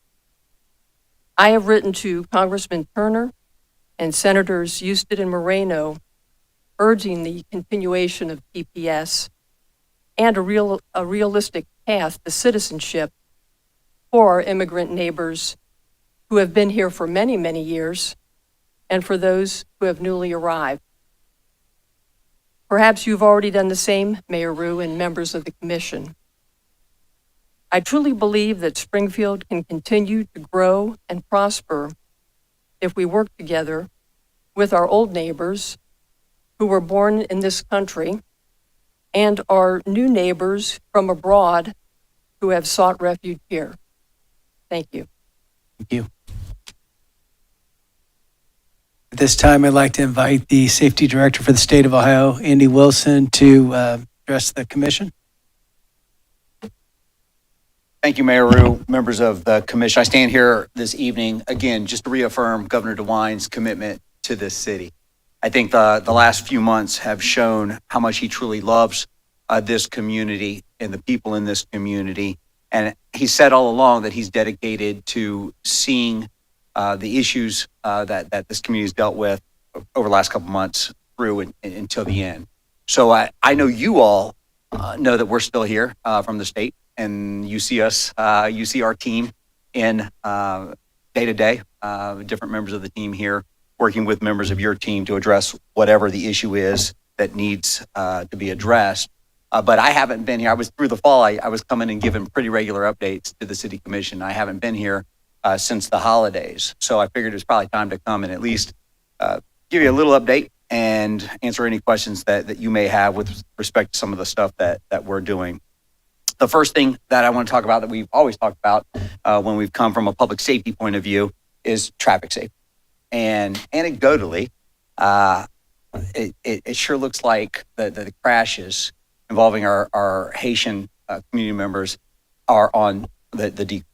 I have written to Congressman Turner and Senators Houston and Moreno urging the continuation of TPS and a realistic path to citizenship for our immigrant neighbors who have been here for many, many years, and for those who have newly arrived. Perhaps you've already done the same, Mayor Rue and members of the commission. I truly believe that Springfield can continue to grow and prosper if we work together with our old neighbors who were born in this country and our new neighbors from abroad who have sought refuge here. Thank you. Thank you. At this time, I'd like to invite the Safety Director for the State of Ohio, Andy Wilson, to address the commission. Thank you, Mayor Rue, members of the commission. I stand here this evening, again, just to reaffirm Governor DeWine's commitment to this city. I think the last few months have shown how much he truly loves this community and the people in this community. And he said all along that he's dedicated to seeing the issues that this community has dealt with over the last couple months through and until the end. So I know you all know that we're still here from the state, and you see us, you see our team in day to day, different members of the team here working with members of your team to address whatever the issue is that needs to be addressed. But I haven't been here. I was through the fall. I was coming and giving pretty regular updates to the city commission. I haven't been here since the holidays. So I figured it was probably time to come and at least give you a little update and answer any questions that you may have with respect to some of the stuff that we're doing. The first thing that I want to talk about that we've always talked about when we've come from a public safety point of view is traffic safety. And anecdotally, it sure looks like the crashes involving our Haitian community members are on the decrease.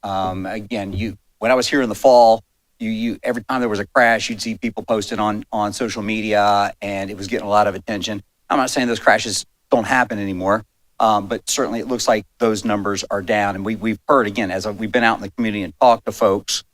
Again, when I was here in the fall, you every time there was a crash, you'd see people posted on social media, and it was getting a lot of attention. I'm not saying those crashes don't happen anymore, but certainly it looks like those numbers are down. And we've heard, again, as we've been out in the community and talked to folks,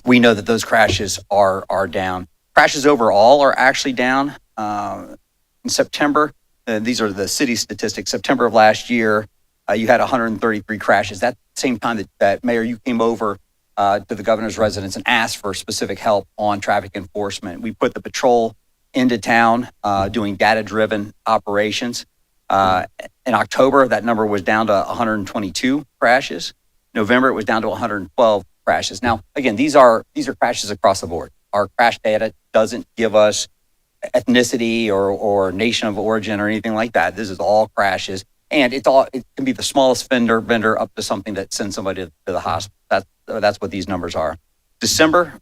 we know that those crashes are down. Crashes overall are actually down. In September, these are the city statistics, September of last year, you had 133 crashes. That's the same time that Mayor, you came over to the governor's residence and asked for specific help on traffic enforcement. We put the patrol into town doing data-driven operations. In October, that number was down to 122 crashes. November, it was down to 112 crashes. Now, again, these are crashes across the board. Our crash data doesn't give us ethnicity or nation of origin or anything like that. This is all crashes. And it can be the smallest vendor up to something that sends somebody to the hospital. That's what these numbers are. December,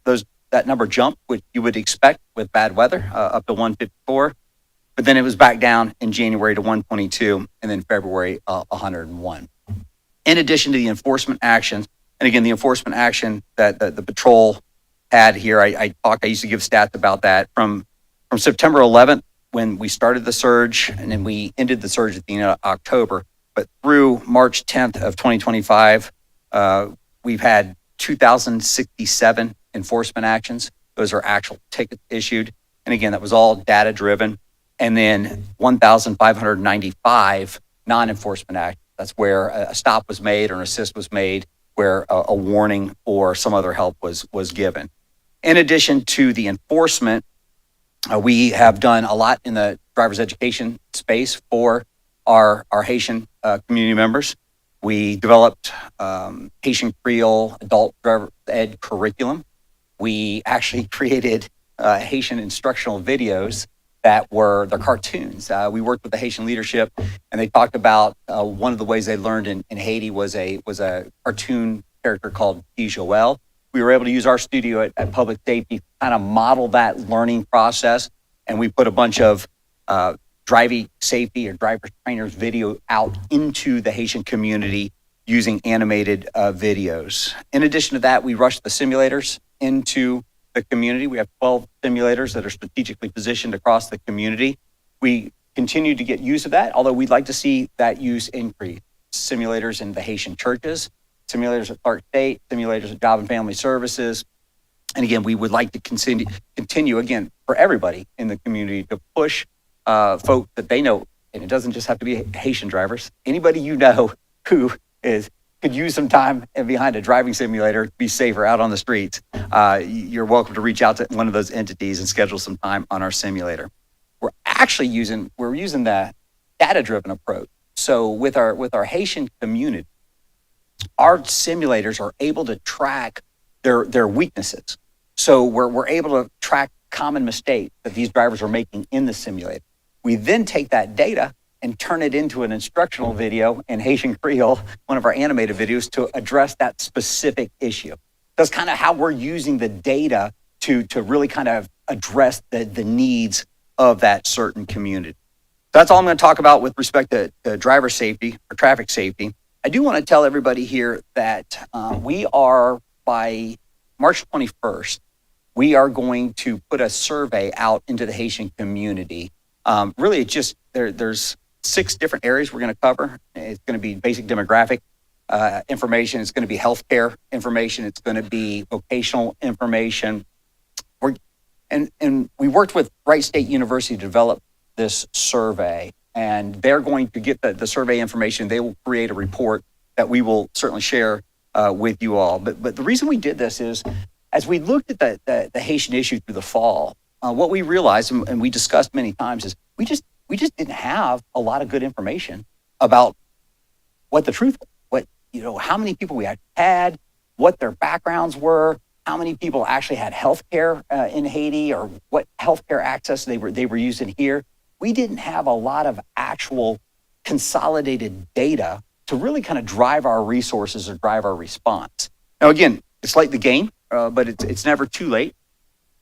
that number jumped, which you would expect with bad weather, up to 154. But then it was back down in January to 122, and then February, 101. In addition to the enforcement actions, and again, the enforcement action that the patrol had here, I used to give stats about that from September 11th, when we started the surge, and then we ended the surge at the end of October. But through March 10th of 2025, we've had 2,067 enforcement actions. Those are actual tickets issued. And again, that was all data driven. And then 1,595 non-enforcement actions. That's where a stop was made or an assist was made, where a warning or some other help was given. In addition to the enforcement, we have done a lot in the driver's education space for our Haitian community members. We developed Haitian Creole adult driver ed curriculum. We actually created Haitian instructional videos that were the cartoons. We worked with the Haitian leadership, and they talked about one of the ways they learned in Haiti was a cartoon character called Joel. We were able to use our studio at Public Safety to kind of model that learning process, and we put a bunch of driving safety or driver trainers video out into the Haitian community using animated videos. In addition to that, we rushed the simulators into the community. We have 12 simulators that are strategically positioned across the community. We continue to get use of that, although we'd like to see that use increase. Simulators in the Haitian churches, simulators at Clark State, simulators at Job and Family Services. And again, we would like to continue again, for everybody in the community to push folks that they know, and it doesn't just have to be Haitian drivers, anybody you know who could use some time behind a driving simulator to be safer out on the streets. You're welcome to reach out to one of those entities and schedule some time on our simulator. We're using the data-driven approach. So with our Haitian community, our simulators are able to track their weaknesses. So we're able to track common mistakes that these drivers are making in the simulator. We then take that data and turn it into an instructional video in Haitian Creole, one of our animated videos, to address that specific issue. That's kind of how we're using the data to really kind of address the needs of that certain community. That's all I'm going to talk about with respect to driver safety or traffic safety. I do want to tell everybody here that we are, by March 21st, we are going to put a survey out into the Haitian community. Really, it just, there's 6 different areas we're going to cover. It's going to be basic demographic information. It's going to be healthcare information. It's going to be vocational information. And we worked with Wright State University to develop this survey, and they're going to get the survey information. They will create a report that we will certainly share with you all. But the reason we did this is, as we looked at the Haitian issue through the fall, what we realized, and we discussed many times, is we just didn't have a lot of good information about what the truth was, how many people we had, what their backgrounds were, how many people actually had health care in Haiti, or what health care access they were using here. We didn't have a lot of actual consolidated data to really kind of drive our resources or drive our response. Now, again, it's like the game, but it's never too late.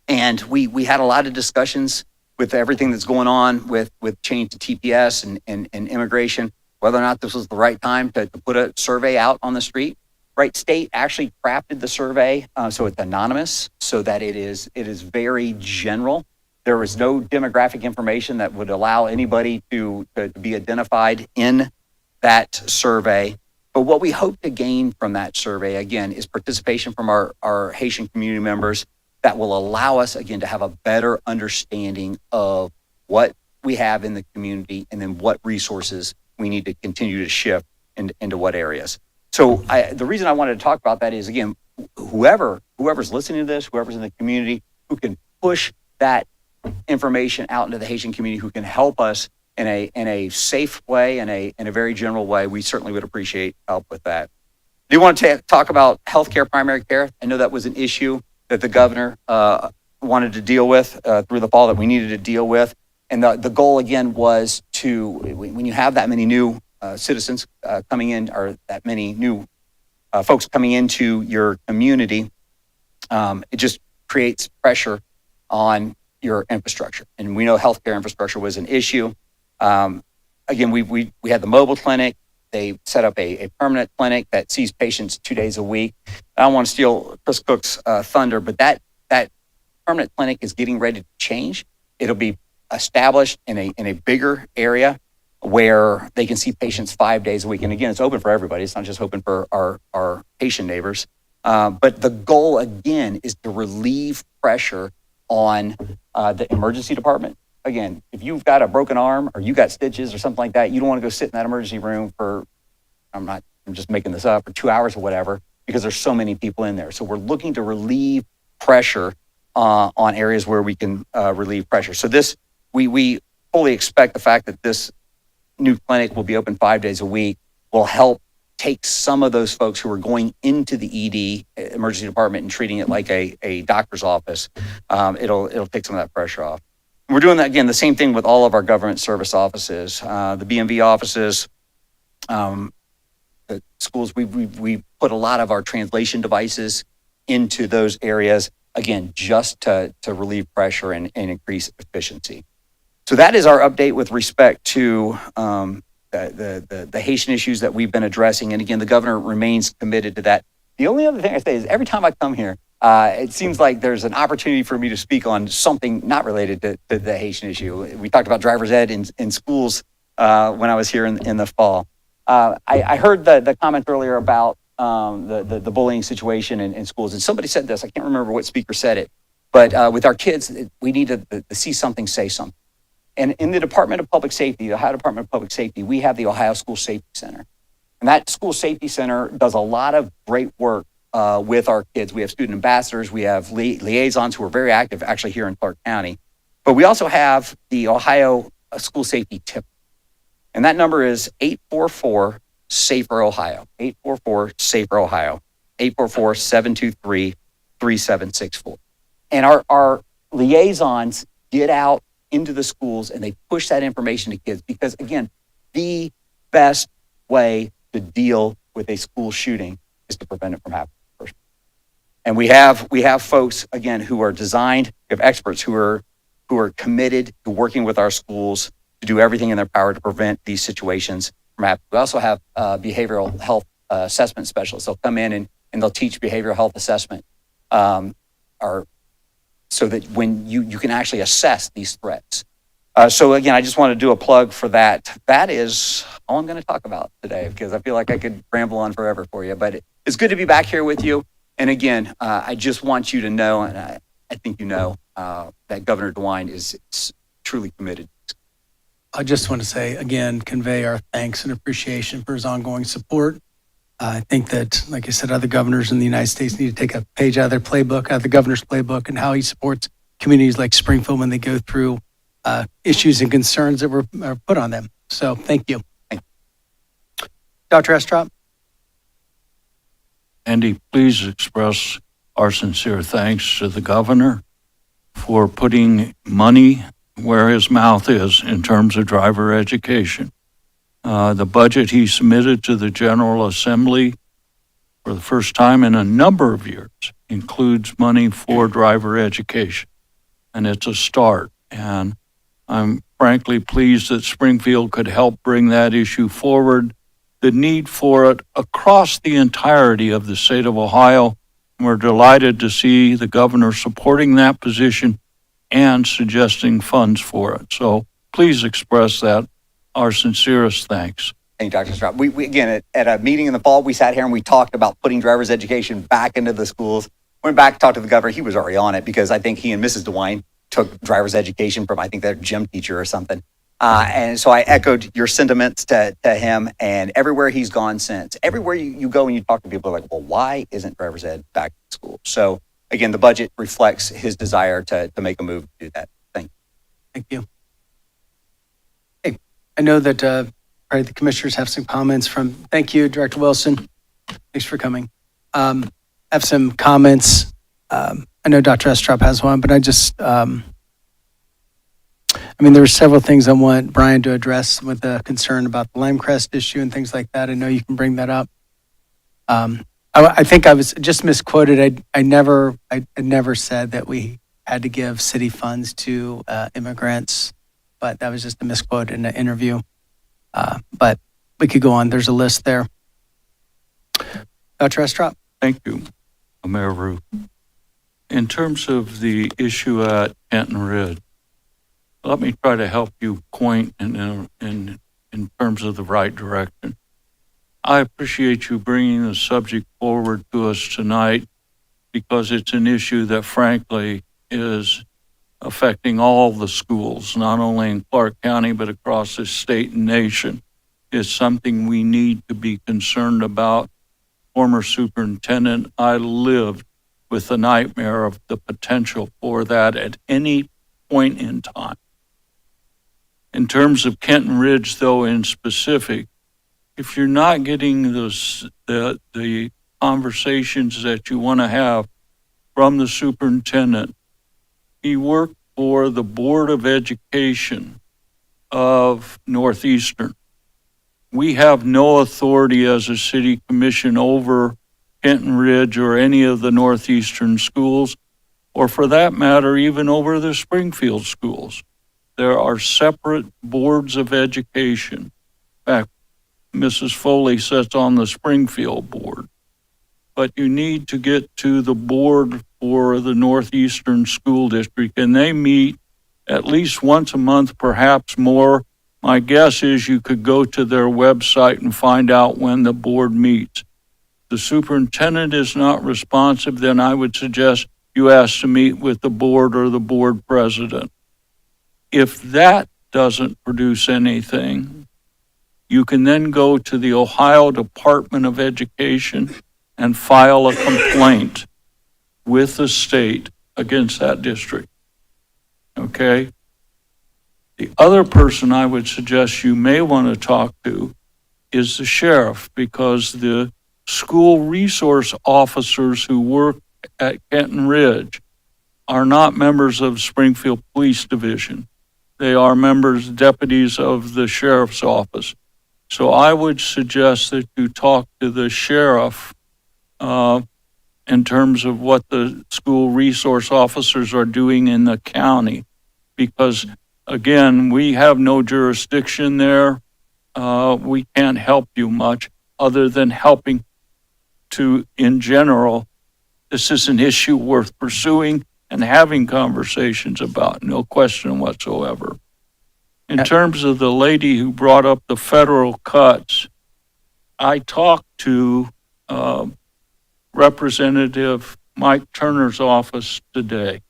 And we had a lot of discussions with everything that's going on with change to TPS and immigration, whether or not this was the right time to put a survey out on the street. Wright State actually crafted the survey so it's anonymous, so that it is very general. There was no demographic information that would allow anybody to be identified in that survey. But what we hope to gain from that survey, again, is participation from our Haitian community members that will allow us, again, to have a better understanding of what we have in the community and then what resources we need to continue to shift into what areas. So the reason I wanted to talk about that is, again, whoever's listening to this, whoever's in the community who can push that information out into the Haitian community, who can help us in a safe way, in a very general way, we certainly would appreciate help with that. Do you want to talk about healthcare, primary care? I know that was an issue that the governor wanted to deal with through the fall, that we needed to deal with. And the goal, again, was to, when you have that many new citizens coming in, or that many new folks coming into your community, it just creates pressure on your infrastructure. And we know healthcare infrastructure was an issue. Again, we had the mobile clinic. They set up a permanent clinic that sees patients 2 days a week. I don't want to steal Chris Cook's thunder, but that permanent clinic is getting ready to change. It'll be established in a bigger area where they can see patients 5 days a week. And again, it's open for everybody. It's not just open for our Haitian neighbors. But the goal, again, is to relieve pressure on the emergency department. Again, if you've got a broken arm or you got stitches or something like that, you don't want to go sit in that emergency room for, I'm just making this up, for 2 hours or whatever, because there's so many people in there. So we're looking to relieve pressure on areas where we can relieve pressure. So this, we fully expect the fact that this new clinic will be open 5 days a week will help take some of those folks who are going into the ED, emergency department, and treating it like a doctor's office. It'll take some of that pressure off. We're doing that, again, the same thing with all of our government service offices, the BMV offices, the schools. We put a lot of our translation devices into those areas, again, just to relieve pressure and increase efficiency. So that is our update with respect to the Haitian issues that we've been addressing. And again, the governor remains committed to that. The only other thing I say is, every time I come here, it seems like there's an opportunity for me to speak on something not related to the Haitian issue. We talked about driver's ed in schools when I was here in the fall. I heard the comment earlier about the bullying situation in schools. And somebody said this, I can't remember what speaker said it, but with our kids, we need to see something, say something. And in the Department of Public Safety, the Ohio Department of Public Safety, we have the Ohio School Safety Center. And that School Safety Center does a lot of great work with our kids. We have student ambassadors. We have liaisons who are very active actually here in Clark County. But we also have the Ohio School Safety Tip. And that number is 844-SAFER-OHIO, 844-SAFER-OHIO, 844-723-3764. And our liaisons get out into the schools and they push that information to kids, because, again, the best way to deal with a school shooting is to prevent it from happening first. And we have folks, again, who are designed, we have experts who are committed to working with our schools to do everything in their power to prevent these situations from happening. We also have behavioral health assessment specialists. They'll come in and they'll teach behavioral health assessment, so that when you can actually assess these threats. So again, I just want to do a plug for that. That is all I'm going to talk about today, because I feel like I could ramble on forever for you. But it's good to be back here with you. And again, I just want you to know, and I think you know, that Governor DeWine is truly committed. I just want to say, again, convey our thanks and appreciation for his ongoing support. I think that, like I said, other governors in the United States need to take a page out of their playbook, out of the governor's playbook, and how he supports communities like Springfield when they go through issues and concerns that were put on them. So thank you. Dr. Estrop? Andy, please express our sincere thanks to the governor for putting money where his mouth is in terms of driver education. The budget he submitted to the General Assembly for the first time in a number of years includes money for driver education, and it's a start. And I'm frankly pleased that Springfield could help bring that issue forward, the need for it across the entirety of the state of Ohio. We're delighted to see the governor supporting that position and suggesting funds for it. So please express that, our sincerest thanks. Thank you, Dr. Stroud. We again, at a meeting in the fall, we sat here and we talked about putting driver's education back into the schools. Went back to talk to the governor. He was already on it, because I think he and Mrs. DeWine took driver's education from, I think, their gym teacher or something. And so I echoed your sentiments to him, and everywhere he's gone since. Everywhere you go and you talk to people, are like, well, why isn't driver's ed back in school? So again, the budget reflects his desire to make a move to do that. Thank you. Thank you. Hey, I know that probably the commissioners have some comments from, thank you, Director Wilson. Thanks for coming. Have some comments. I know Dr. Estrop has one, but I just, there were several things I want Brian to address with the concern about the Limecrest issue and things like that. I know you can bring that up. I think I was just misquoted. I never said that we had to give city funds to immigrants, but that was just a misquote in the interview. But we could go on. There's a list there. Dr. Estrop? Thank you, Mayor Rue. In terms of the issue at Kenton Ridge, let me try to help you point in terms of the right direction. I appreciate you bringing the subject forward to us tonight, because it's an issue that frankly is affecting all the schools, not only in Clark County, but across the state and nation. It's something we need to be concerned about. Former superintendent, I lived with the nightmare of the potential for that at any point in time. In terms of Kenton Ridge, though, in specific, if you're not getting the conversations that you want to have from the superintendent, he worked for the Board of Education of Northeastern. We have no authority as a city commission over Kenton Ridge or any of the Northeastern schools, or for that matter, even over the Springfield schools. There are separate boards of education. In fact, Mrs. Foley sits on the Springfield board. But you need to get to the board for the Northeastern School District, and they meet at least once a month, perhaps more. My guess is you could go to their website and find out when the board meets. The superintendent is not responsive, then I would suggest you ask to meet with the board or the board president. If that doesn't produce anything, you can then go to the Ohio Department of Education and file a complaint with the state against that district. Okay? The other person I would suggest you may want to talk to is the sheriff, because the school resource officers who work at Kenton Ridge are not members of Springfield Police Division. They are deputies of the sheriff's office. So I would suggest that you talk to the sheriff and in terms of what the school resource officers are doing in the county. Because again, we have no jurisdiction there. We can't help you much other than helping to, in general, this is an issue worth pursuing and having conversations about, no question whatsoever. In terms of the lady who brought up the federal cuts, I talked to Representative Mike Turner's office today.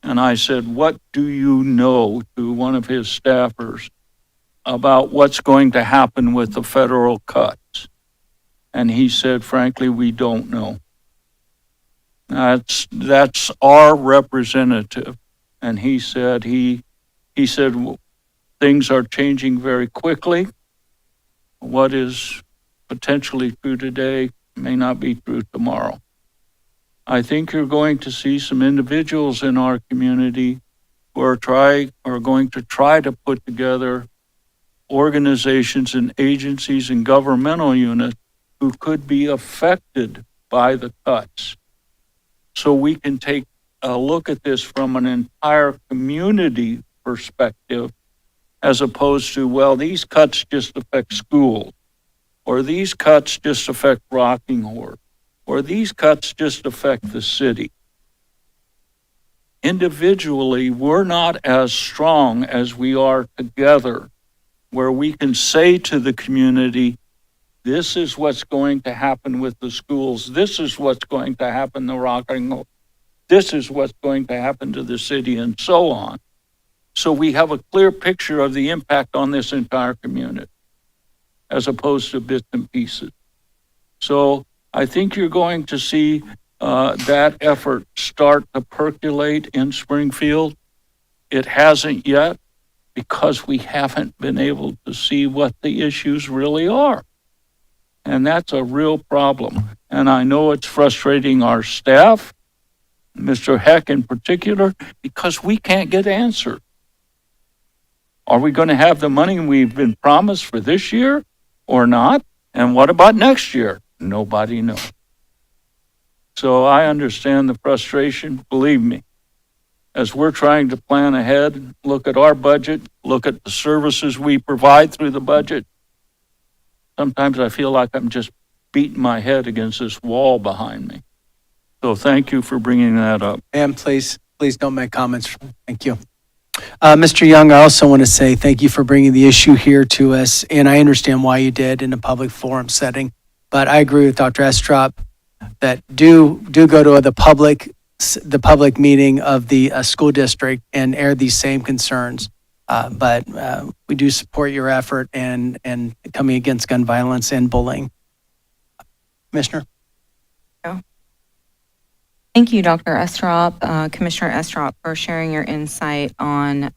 And I said, what do you know, to one of his staffers, about what's going to happen with the federal cuts? And he said, frankly, we don't know. That's our representative. And he said, things are changing very quickly. What is potentially true today may not be true tomorrow. I think you're going to see some individuals in our community who are going to try to put together organizations and agencies and governmental units who could be affected by the cuts. So we can take a look at this from an entire community perspective, as opposed to, well, these cuts just affect schools, or these cuts just affect Rocking Horse, or these cuts just affect the city. Individually, we're not as strong as we are together, where we can say to the community, this is what's going to happen with the schools, this is what's going to happen to Rocking Horse, this is what's going to happen to the city, and so on. So we have a clear picture of the impact on this entire community, as opposed to bits and pieces. So I think you're going to see that effort start to percolate in Springfield. It hasn't yet, because we haven't been able to see what the issues really are. And that's a real problem. And I know it's frustrating our staff, Mr. Heck in particular, because we can't get answers. Are we going to have the money we've been promised for this year or not? And what about next year? Nobody knows. So I understand the frustration, believe me. As we're trying to plan ahead, look at our budget, look at the services we provide through the budget, sometimes I feel like I'm just beating my head against this wall behind me. So thank you for bringing that up. Ma'am, please don't make comments. Thank you. Mr. Young, I also want to say thank you for bringing the issue here to us, and I understand why you did in a public forum setting. But I agree with Dr. Estrop that do go to the public meeting of the school district and air these same concerns. But we do support your effort and coming against gun violence and bullying. Commissioner? Thank you, Dr. Estrop, Commissioner Estrop, for sharing your insight on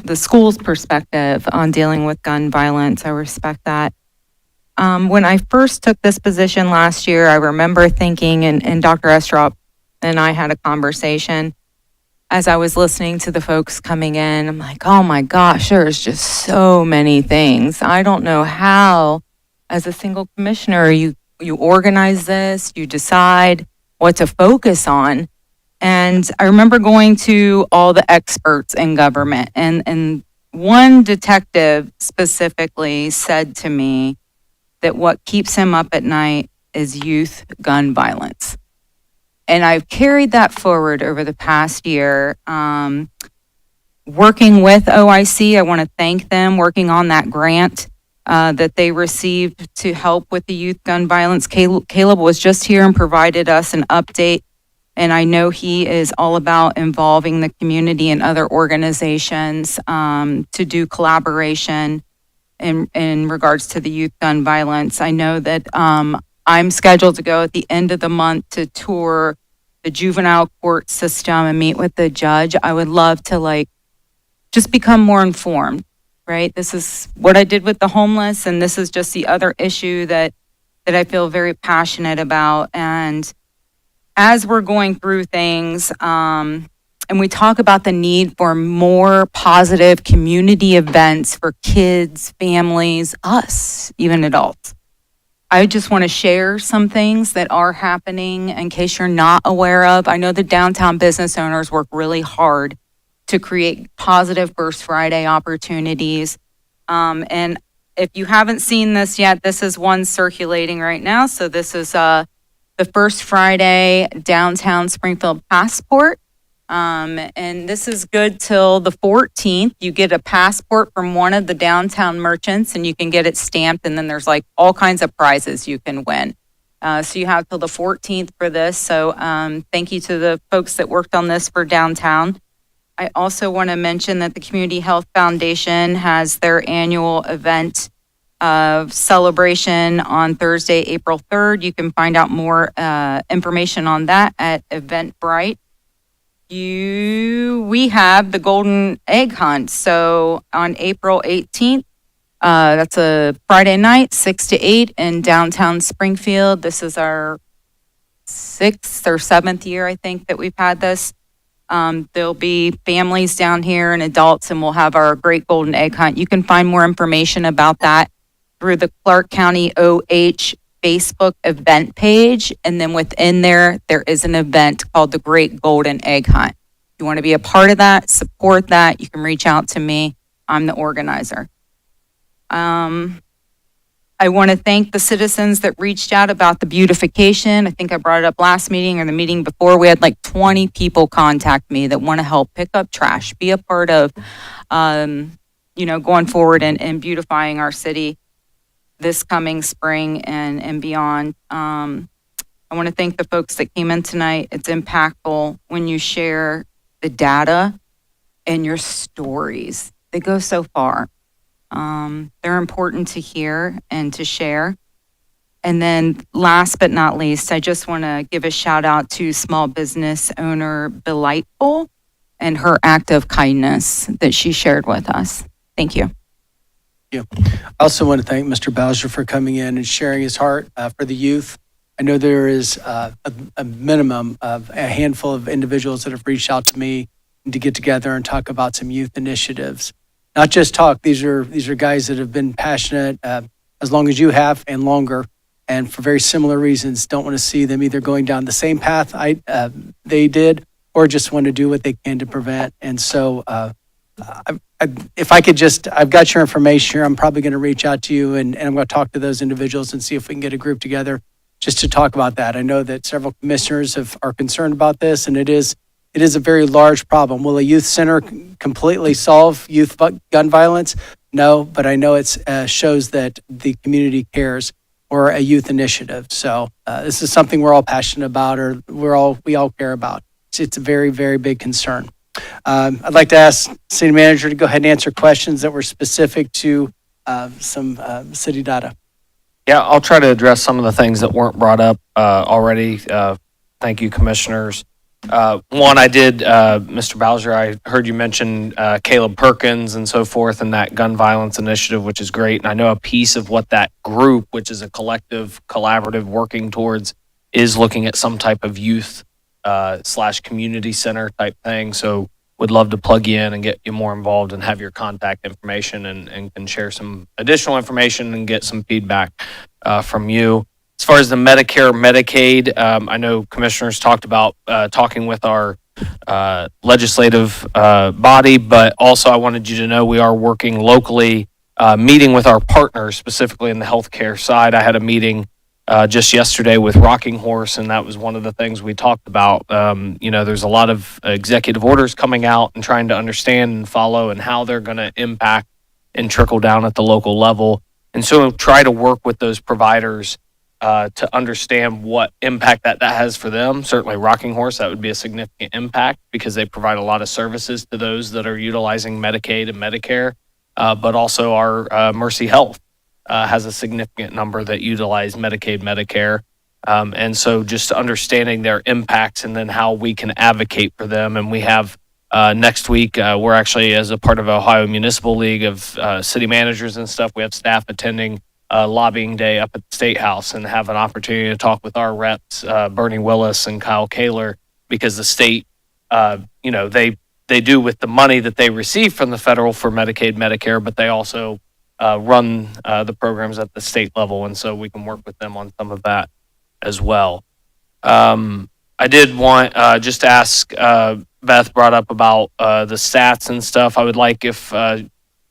the school's perspective on dealing with gun violence. I respect that. When I first took this position last year, I remember thinking, and Dr. Estrop and I had a conversation as I was listening to the folks coming in. I'm like, oh my gosh, there's just so many things. I don't know how, as a single commissioner, you organize this, you decide what to focus on. And I remember going to all the experts in government, and one detective specifically said to me that what keeps him up at night is youth gun violence. And I've carried that forward over the past year. Working with OIC, I want to thank them, working on that grant that they received to help with the youth gun violence. Caleb was just here and provided us an update, and I know he is all about involving the community and other organizations to do collaboration in regards to the youth gun violence. I know that I'm scheduled to go at the end of the month to tour the juvenile court system and meet with the judge. I would love to just become more informed, right? This is what I did with the homeless, and this is just the other issue that I feel very passionate about. And as we're going through things, and we talk about the need for more positive community events for kids, families, us, even adults. I just want to share some things that are happening in case you're not aware of. I know the downtown business owners work really hard to create positive First Friday opportunities. And if you haven't seen this yet, this is one circulating right now. So this is the First Friday Downtown Springfield Passport. And this is good till the 14th. You get a passport from one of the downtown merchants and you can get it stamped. And then there's like all kinds of prizes you can win. So you have till the 14th for this. So thank you to the folks that worked on this for downtown. I also want to mention that the Community Health Foundation has their annual event of celebration on Thursday, April 3rd. You can find out more information on that at Eventbrite. We have the Golden Egg Hunt. So on April 18th, that's a Friday night, 6 to 8 in downtown Springfield. This is our 6th or 7th year, I think, that we've had this. There'll be families down here and adults, and we'll have our great Golden Egg Hunt. You can find more information about that through the Clark County OH Facebook event page. And then within there is an event called the Great Golden Egg Hunt. If you want to be a part of that, support that, you can reach out to me. I'm the organizer. I want to thank the citizens that reached out about the beautification. I think I brought it up last meeting or the meeting before. We had like 20 people contact me that want to help pick up trash, be a part of, going forward and beautifying our city this coming spring and beyond. I want to thank the folks that came in tonight. It's impactful when you share the data and your stories. They go so far. They're important to hear and to share. And then last but not least, I just want to give a shout out to small business owner Delightful and her act of kindness that she shared with us. Thank you. I also want to thank Mr. Bowser for coming in and sharing his heart for the youth. I know there is a minimum of a handful of individuals that have reached out to me to get together and talk about some youth initiatives. Not just talk. These are guys that have been passionate as long as you have and longer, and for very similar reasons. Don't want to see them either going down the same path they did, or just want to do what they can to prevent. And so, if I could I've got your information here. I'm probably going to reach out to you, and I'm going to talk to those individuals and see if we can get a group together just to talk about that. I know that several commissioners are concerned about this, and it is a very large problem. Will a youth center completely solve youth gun violence? No, but I know it shows that the community cares, or a youth initiative. So this is something we're all passionate about, or we all care about. It's a very, very big concern. I'd like to ask City Manager to go ahead and answer questions that were specific to some city data. Yeah, I'll try to address some of the things that weren't brought up already. Thank you, commissioners. One, I did, Mr. Bowser, I heard you mention Caleb Perkins and so forth, and that gun violence initiative, which is great. And I know a piece of what that group, which is a collective, collaborative working towards, is looking at some type of youth / community center type thing. So would love to plug you in and get you more involved and have your contact information and can share some additional information and get some feedback from you. As far as the Medicare, Medicaid, I know commissioners talked about talking with our legislative body, but also I wanted you to know we are working locally, meeting with our partners, specifically in the healthcare side. I had a meeting just yesterday with Rocking Horse, and that was one of the things we talked about. There's a lot of executive orders coming out and trying to understand and follow and how they're going to impact and trickle down at the local level. And so try to work with those providers to understand what impact that has for them. Certainly Rocking Horse, that would be a significant impact because they provide a lot of services to those that are utilizing Medicaid and Medicare, but also our Mercy Health has a significant number that utilize Medicaid, Medicare. And so just understanding their impacts and then how we can advocate for them. And we have next week, we're actually, as a part of Ohio Municipal League of city managers and stuff, we have staff attending lobbying day up at the State House and have an opportunity to talk with our reps, Bernie Willis and Kyle Kaler, because the state, they do with the money that they receive from the federal for Medicaid, Medicare, but they also run the programs at the state level, and so we can work with them on some of that as well. I did want just to ask, Beth brought up about the stats and stuff. I would like if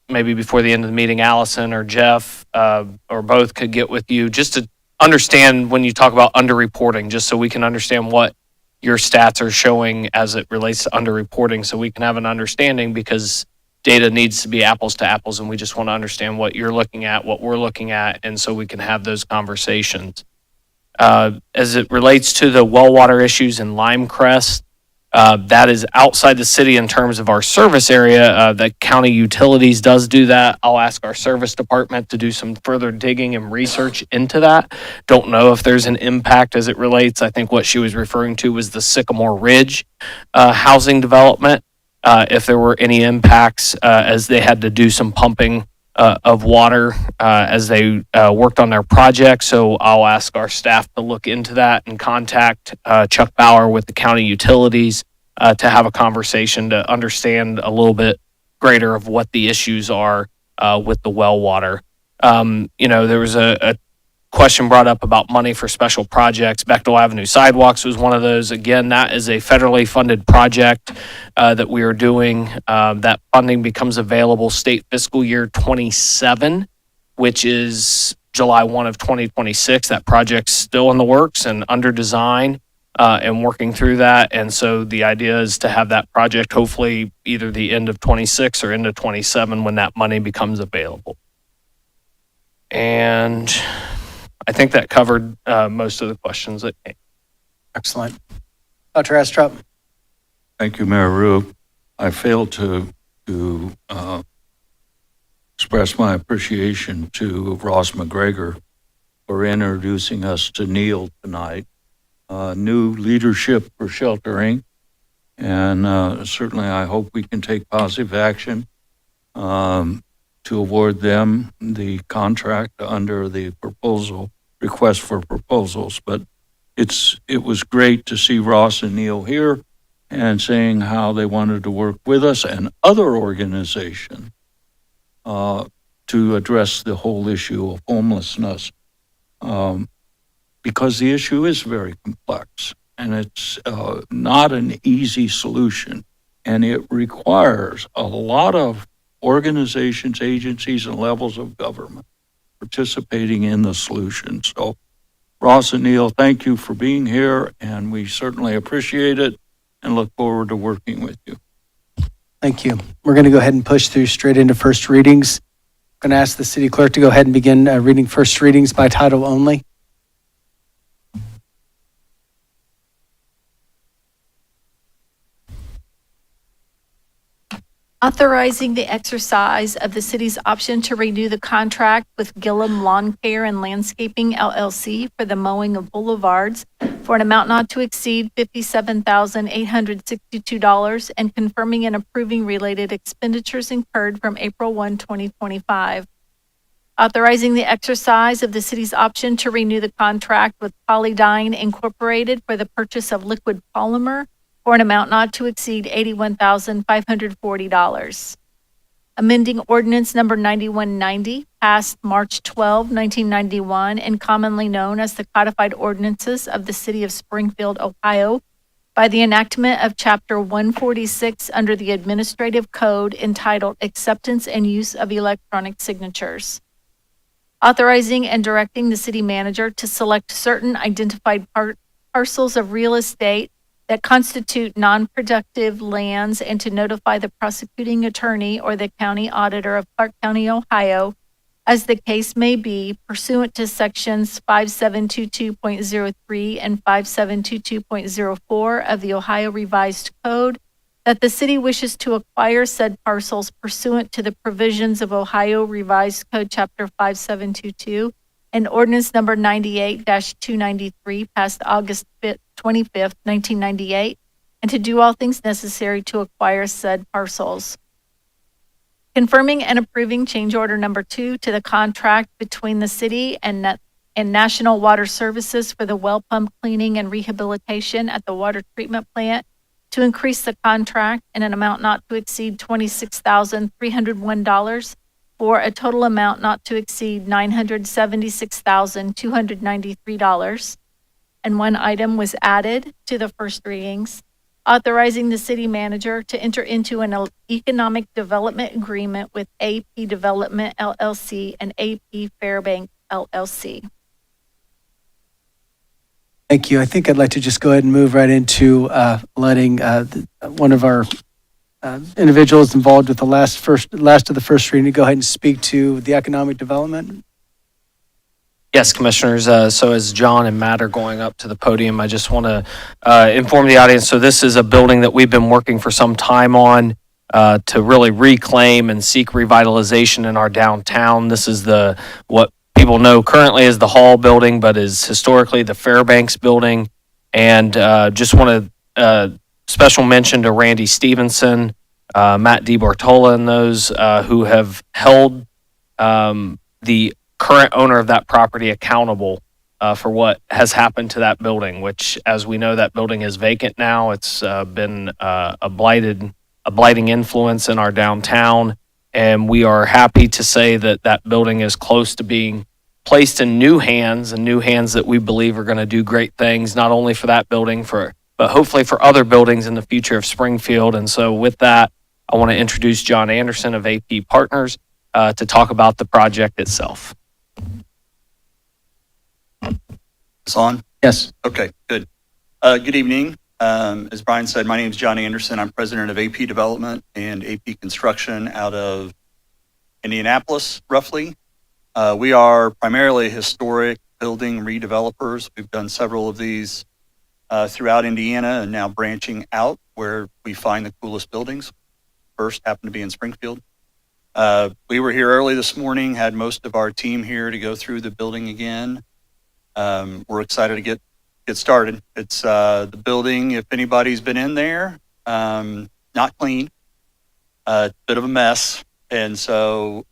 maybe before the end of the meeting, Allison or Jeff or both could get with you just to understand when you talk about underreporting, just so we can understand what your stats are showing as it relates to underreporting, so we can have an understanding, because data needs to be apples to apples, and we just want to understand what you're looking at, what we're looking at, and so we can have those conversations. As it relates to the well water issues in Limecrest, that is outside the city in terms of our service area. The county utilities does do that. I'll ask our service department to do some further digging and research into that. Don't know if there's an impact as it relates. I think what she was referring to was the Sycamore Ridge housing development. If there were any impacts as they had to do some pumping of water as they worked on their project. So I'll ask our staff to look into that and contact Chuck Bauer with the county utilities to have a conversation to understand a little bit greater of what the issues are with the well water. There was a question brought up about money for special projects. Bechtel Avenue sidewalks was one of those. Again, that is a federally funded project that we are doing. That funding becomes available state fiscal year 27, which is July 1 of 2026. That project's still in the works and under design and working through that. And so the idea is to have that project hopefully either the end of 26 or into 27 when that money becomes available. And I think that covered most of the questions that came. Excellent. Dr. Astrup. Thank you, Mayor Rube. I failed to express my appreciation to Ross McGregor for introducing us to Neil tonight. New leadership for Shelter Inc. And certainly I hope we can take positive action to award them the contract under the request for proposals. But it was great to see Ross and Neil here and saying how they wanted to work with us and other organizations to address the whole issue of homelessness, because the issue is very complex and it's not an easy solution, and it requires a lot of organizations, agencies, and levels of government participating in the solution. So, Ross and Neil, thank you for being here, and we certainly appreciate it and look forward to working with you. Thank you. We're going to go ahead and push through straight into first readings. I'm going to ask the city clerk to go ahead and begin reading first readings by title only. Authorizing the exercise of the city's option to renew the contract with Gillum Lawn Care and Landscaping LLC for the mowing of boulevards for an amount not to exceed $57,862 and confirming and approving related expenditures incurred from April 1, 2025. Authorizing the exercise of the city's option to renew the contract with Polydyne Incorporated for the purchase of liquid polymer for an amount not to exceed $81,540. Amending ordinance number 9190, passed March 12, 1991, and commonly known as the Codified Ordinances of the City of Springfield, Ohio, by the enactment of Chapter 146 under the Administrative Code entitled Acceptance and Use of Electronic Signatures. Authorizing and directing the city manager to select certain identified parcels of real estate that constitute non-productive lands and to notify the prosecuting attorney or the county auditor of Clark County, Ohio, as the case may be, pursuant to sections 5722.03 and 5722.04 of the Ohio Revised Code, that the city wishes to acquire said parcels pursuant to the provisions of Ohio Revised Code Chapter 5722 and ordinance number 98-293, passed August 25th, 1998, and to do all things necessary to acquire said parcels. Confirming and approving change order number 2 to the contract between the city and National Water Services for the well pump cleaning and rehabilitation at the water treatment plant to increase the contract in an amount not to exceed $26,301 for a total amount not to exceed $976,293. And one item was added to the first readings, authorizing the city manager to enter into an economic development agreement with AP Development LLC and AP Fairbank LLC. Thank you. I think I'd like to just go ahead and move right into letting one of our individuals involved with the last of the first reading to go ahead and speak to the economic development. Yes, Commissioners. So as John and Matt are going up to the podium, I just want to inform the audience. So this is a building that we've been working for some time on to really reclaim and seek revitalization in our downtown. This is what people know currently as the Hall building, but is historically the Fairbanks building. And just want to special mention to Randy Stevenson, Matt DiBartola, and those who have held the current owner of that property accountable for what has happened to that building, which, as we know, that building is vacant now. It's been a blighting influence in our downtown, and we are happy to say that that building is close to being placed in new hands, and new hands that we believe are going to do great things, not only for that building, but hopefully for other buildings in the future of Springfield. And so with that, I want to introduce John Anderson of AP Partners to talk about the project itself. It's on? Yes. Okay, good. Good evening. As Brian said, my name is John Anderson. I'm president of AP Development and AP Construction out of Indianapolis, roughly. We are primarily historic building redevelopers. We've done several of these throughout Indiana and now branching out where we find the coolest buildings. First happened to be in Springfield. We were here early this morning, had most of our team here to go through the building again. We're excited to get started. It's the building, if anybody's been in there, not clean, a bit of a mess. And so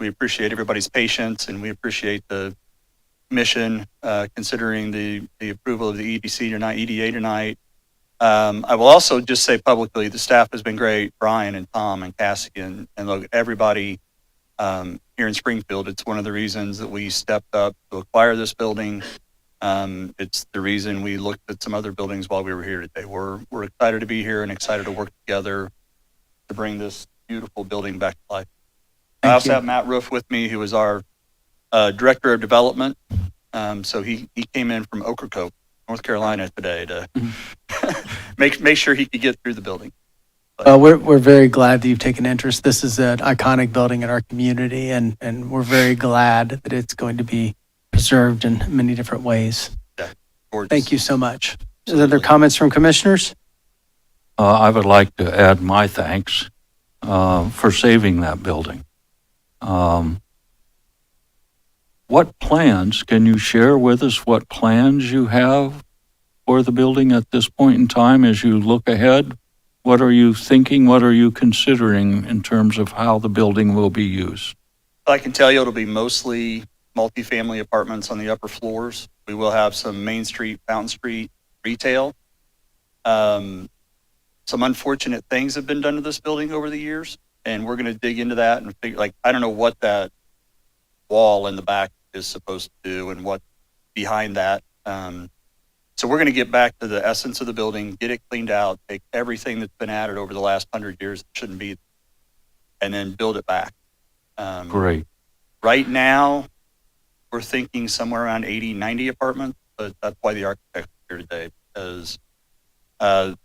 we appreciate everybody's patience, and we appreciate the commission considering the approval of the EDA tonight. I will also just say publicly, the staff has been great. Brian and Tom and Cassie and look, everybody here in Springfield. It's one of the reasons that we stepped up to acquire this building. It's the reason we looked at some other buildings while we were here today. We're excited to be here and excited to work together to bring this beautiful building back to life. I also have Matt Roof with me, who is our director of development. So he came in from Ocracoke, North Carolina today to make sure he could get through the building. We're very glad that you've taken interest. This is an iconic building in our community, and we're very glad that it's going to be preserved in many different ways. Yeah, gorgeous. Thank you so much. Is there other comments from commissioners? I would like to add my thanks for saving that building. What plans, can you share with us what plans you have for the building at this point in time as you look ahead? What are you thinking? What are you considering in terms of how the building will be used? I can tell you it'll be mostly multifamily apartments on the upper floors. We will have some Main Street, Fountain Street retail. Some unfortunate things have been done to this building over the years, and we're going to dig into that and figure, I don't know what that wall in the back is supposed to do and what behind that. So we're going to get back to the essence of the building, get it cleaned out, take everything that's been added over the last 100 years that shouldn't be, and then build it back. Great. Right now, we're thinking somewhere around 80, 90 apartments, but that's why the architect's here today, because the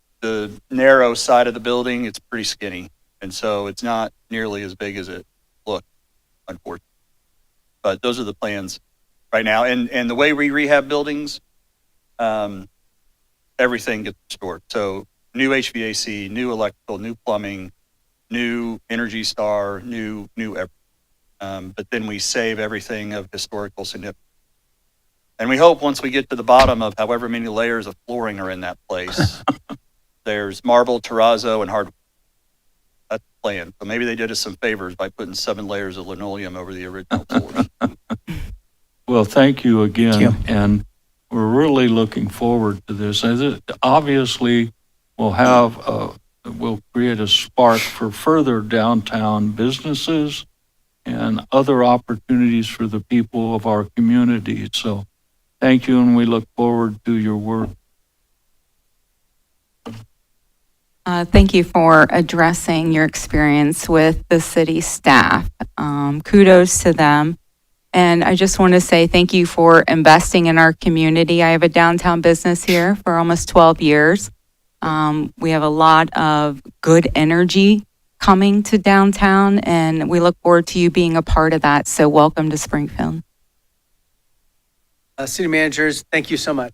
narrow side of the building, it's pretty skinny. And so it's not nearly as big as it looked, unfortunately. But those are the plans right now. And the way we rehab buildings, everything gets restored. So new HVAC, new electrical, new plumbing, new Energy Star, new everything. But then we save everything of historical significance. And we hope once we get to the bottom of however many layers of flooring are in that place, there's marble, terrazzo, and hardwood. That's the plan. So maybe they did us some favors by putting 7 layers of linoleum over the original floors. Well, thank you again. Thank you. And we're really looking forward to this. As it obviously will create a spark for further downtown businesses and other opportunities for the people of our community. So thank you, and we look forward to your work. Thank you for addressing your experience with the city staff. Kudos to them. And I just want to say thank you for investing in our community. I have a downtown business here for almost 12 years. We have a lot of good energy coming to downtown, and we look forward to you being a part of that. So welcome to Springfield. City managers, thank you so much.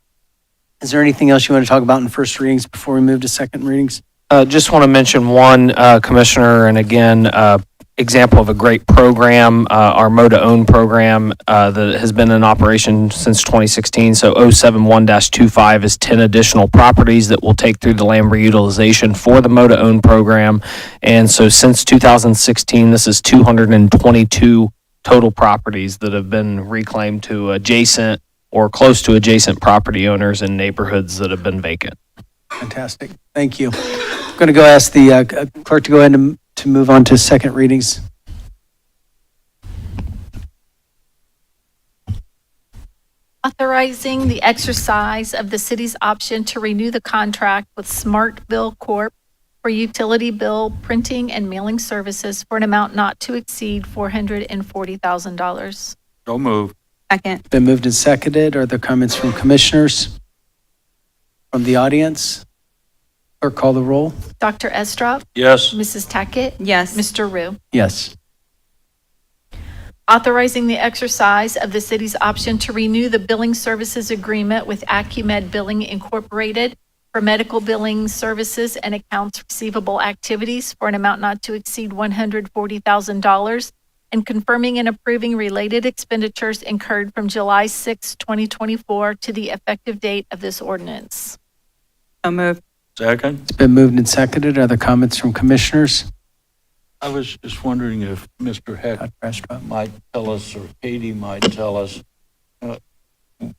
Is there anything else you want to talk about in first readings before we move to second readings? Just want to mention one, Commissioner, and again, example of a great program, our Mo to Own program that has been in operation since 2016. So 071-25 is 10 additional properties that we'll take through the land reutilization for the Mo to Own program. And so since 2016, this is 222 total properties that have been reclaimed to adjacent or close to adjacent property owners in neighborhoods that have been vacant. Fantastic. Thank you. I'm going to go ask the clerk to go ahead and to move on to second readings. Authorizing the exercise of the city's option to renew the contract with Smart Bill Corp. For utility bill printing and mailing services for an amount not to exceed $440,000. So moved. Second. Been moved and seconded. Are there comments from commissioners? From the audience? Clerk, call the roll. Dr. Estrop? Yes. Mrs. Tackett? Yes. Mr. Rue? Yes. Authorizing the exercise of the city's option to renew the billing services agreement with Acumed Billing Incorporated for medical billing services and accounts receivable activities for an amount not to exceed $140,000, and confirming and approving related expenditures incurred from July 6, 2024 to the effective date of this ordinance. So moved. Second. It's been moved and seconded. Are there comments from commissioners? I was just wondering if Mr. Heck might tell us, or Katie might tell us,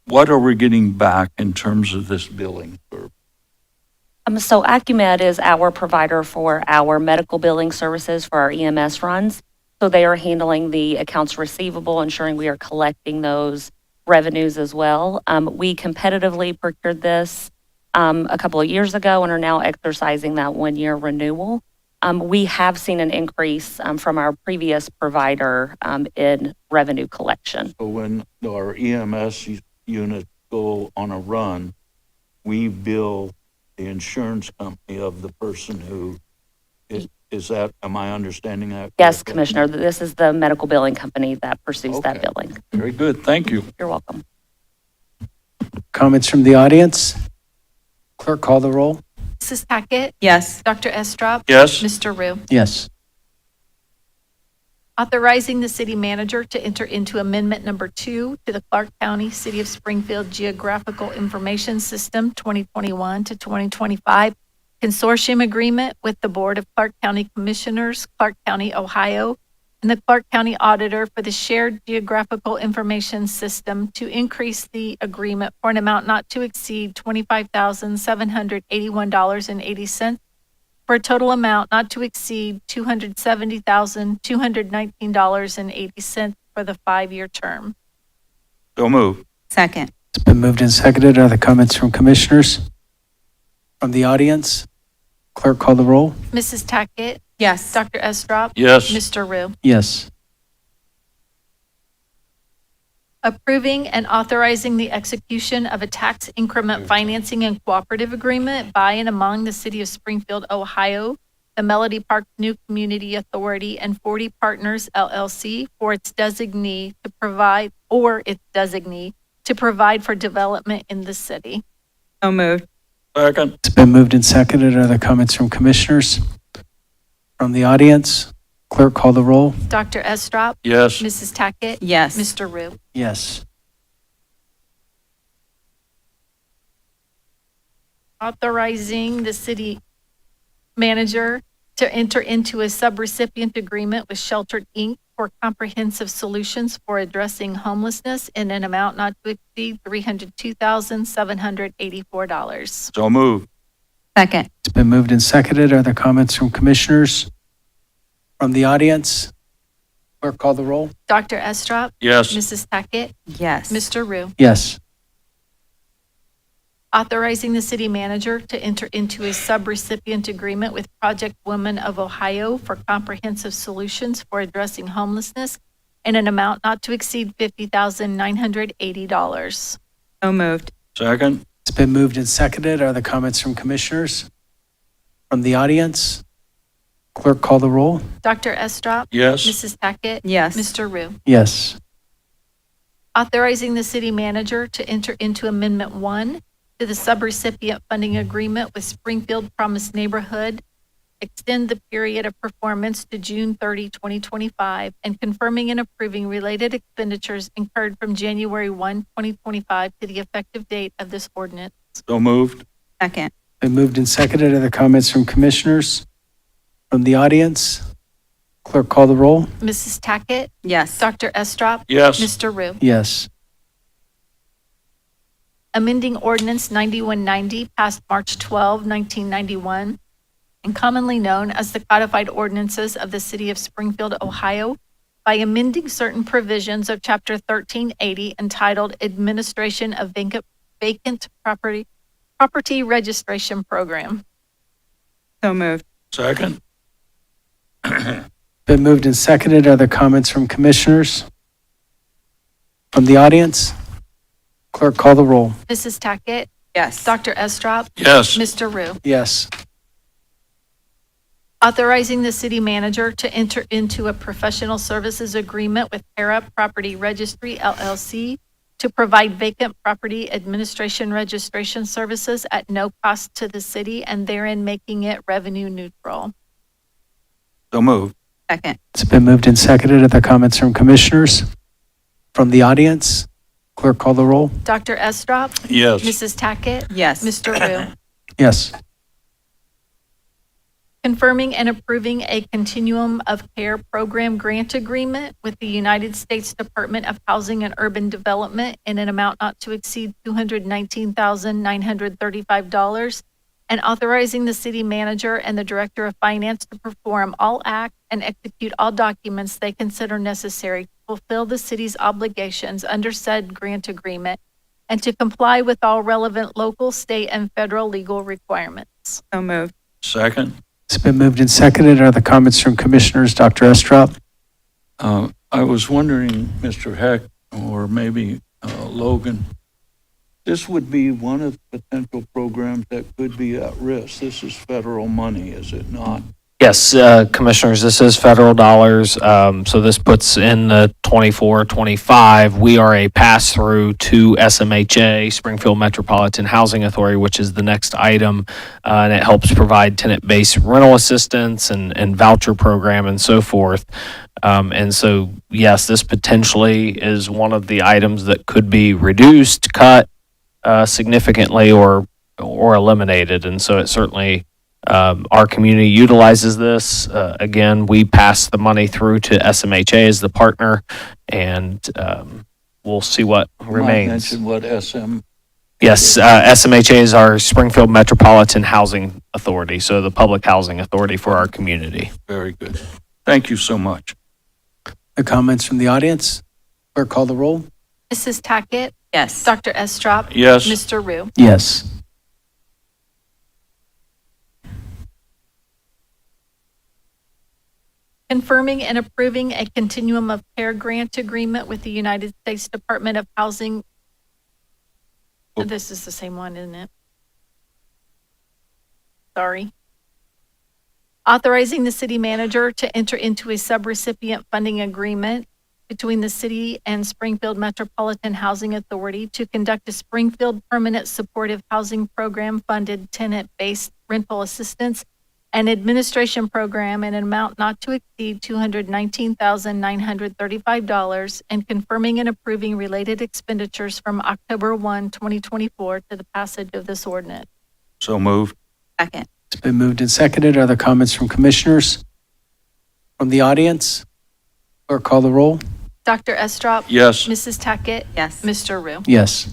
what are we getting back in terms of this billing? So Acumed is our provider for our medical billing services for our EMS runs. So they are handling the accounts receivable, ensuring we are collecting those revenues as well. We competitively procured this a couple of years ago and are now exercising that 1-year renewal. We have seen an increase from our previous provider in revenue collection. So when our EMS units go on a run, we bill the insurance company of the person who is that, am I understanding that? Yes, correctly? Commissioner, this is the medical billing company that pursues that Okay. billing. Very good, thank you. You're welcome. Comments from the audience? Clerk, call the roll. Mrs. Tackett? Yes. Dr. Estrop? Yes. Mr. Rue? Yes. Authorizing the city manager to enter into amendment number 2 to the Clark County City of Springfield Geographical Information System 2021 to 2025 consortium agreement with the Board of Clark County Commissioners, Clark County, Ohio, and the Clark County Auditor for the Shared Geographical Information System to increase the agreement for an amount not to exceed $25,781.80 for a total amount not to exceed $270,219.80 for the 5-year term. So move. Second. It's been moved and seconded. Are there comments from commissioners? From the audience? Clerk, call the roll. Mrs. Tackett? Yes. Dr. Estrop? Yes. Mr. Rue? Yes. Approving and authorizing the execution of a tax increment financing and cooperative agreement by and among the City of Springfield, Ohio, the Melody Park New Community Authority, and 40 Partners LLC for its designee to provide, or its designee to provide for development in the city. So moved. Second. It's been moved and seconded. Are there comments from commissioners? From the audience? Clerk, call the roll. Dr. Estrop? Yes. Mrs. Tackett? Yes. Mr. Rue? Yes. Authorizing the city manager to enter into a subrecipient agreement with Sheltered Inc. for comprehensive solutions for addressing homelessness in an amount not to exceed $302,784. So move. Second. It's been moved and seconded. Are there comments from commissioners? From the audience? Clerk call the roll. Dr. Estrop? Yes. Mrs. Tackett? Yes. Mr. Rue? Yes. Authorizing the city manager to enter into a subrecipient agreement with Project Women of Ohio for comprehensive solutions for addressing homelessness in an amount not to exceed $50,980. So moved. Second? It's been moved and seconded. Are there comments from commissioners? From the audience? Clerk call the roll. Dr. Estrop? Yes. Mrs. Tackett? Yes. Mr. Rue? Yes. Authorizing the city manager to enter into Amendment 1 to the subrecipient funding agreement with Springfield Promise Neighborhood, extend the period of performance to June 30, 2025, and confirming and approving related expenditures incurred from January 1, 2025 to the effective date of this ordinance. So moved. Second. Been moved and seconded. Are there comments from commissioners? From the audience? Clerk call the roll. Mrs. Tackett? Yes. Dr. Estrop? Yes. Mr. Rue? Yes. Amending Ordinance 9190 passed March 12, 1991, and commonly known as the Codified Ordinances of the City of Springfield, Ohio, by amending certain provisions of Chapter 1380 entitled Administration of Vacant Property Registration Program. So moved. Second? Been moved and seconded. Are there comments from commissioners? From the audience? Clerk call the roll. Mrs. Tackett? Yes. Dr. Estrop? Yes. Mr. Rue? Yes. Authorizing the city manager to enter into a professional services agreement with Para Property Registry LLC to provide vacant property administration registration services at no cost to the city and therein making it revenue neutral. So moved. Second. It's been moved and seconded. Are there comments from commissioners? From the audience? Clerk call the roll. Dr. Estrop? Yes. Mrs. Tackett? Yes. Mr. Rue? Yes. Confirming and approving a Continuum of Care Program grant agreement with the United States Department of Housing and Urban Development in an amount not to exceed $219,935, and authorizing the city manager and the director of finance to perform all acts and execute all documents they consider necessary to fulfill the city's obligations under said grant agreement and to comply with all relevant local, state, and federal legal requirements. So moved. Second? It's been moved and seconded. Are the comments from commissioners? Dr. Estrop? I was wondering, Mr. Heck, or maybe Logan, this would be one of the potential programs that could be at risk. This is federal money, is it not? Yes, commissioners, this is federal dollars. So this puts in the 24-25. We are a pass-through to SMHA, Springfield Metropolitan Housing Authority, which is the next item. And it helps provide tenant-based rental assistance and voucher program and so forth. And so, yes, this potentially is one of the items that could be reduced, cut significantly, or eliminated. And so it certainly our community utilizes this. Again, we pass the money through to SMHA as the partner, and we'll see what remains. Mention what SM. Yes, SMHA is our Springfield Metropolitan Housing Authority, so the public housing authority for our community. Very good. Thank you so much. The comments from the audience? Clerk call the roll. Mrs. Tackett? Yes. Dr. Estrop? Yes. Mr. Rue? Yes. Confirming and approving a Continuum of Care grant agreement with the United States Department of Housing. This is the same one, isn't it? Sorry. Authorizing the city manager to enter into a subrecipient funding agreement between the city and Springfield Metropolitan Housing Authority to conduct a Springfield Permanent Supportive Housing Program funded tenant-based rental assistance and administration program in an amount not to exceed $219,935, and confirming and approving related expenditures from October 1, 2024 to the passage of this ordinance. So moved. Second. It's been moved and seconded. Are there comments from commissioners? From the audience? Clerk call the roll. Dr. Estrop? Yes. Mrs. Tackett? Yes. Mr. Rue? Yes.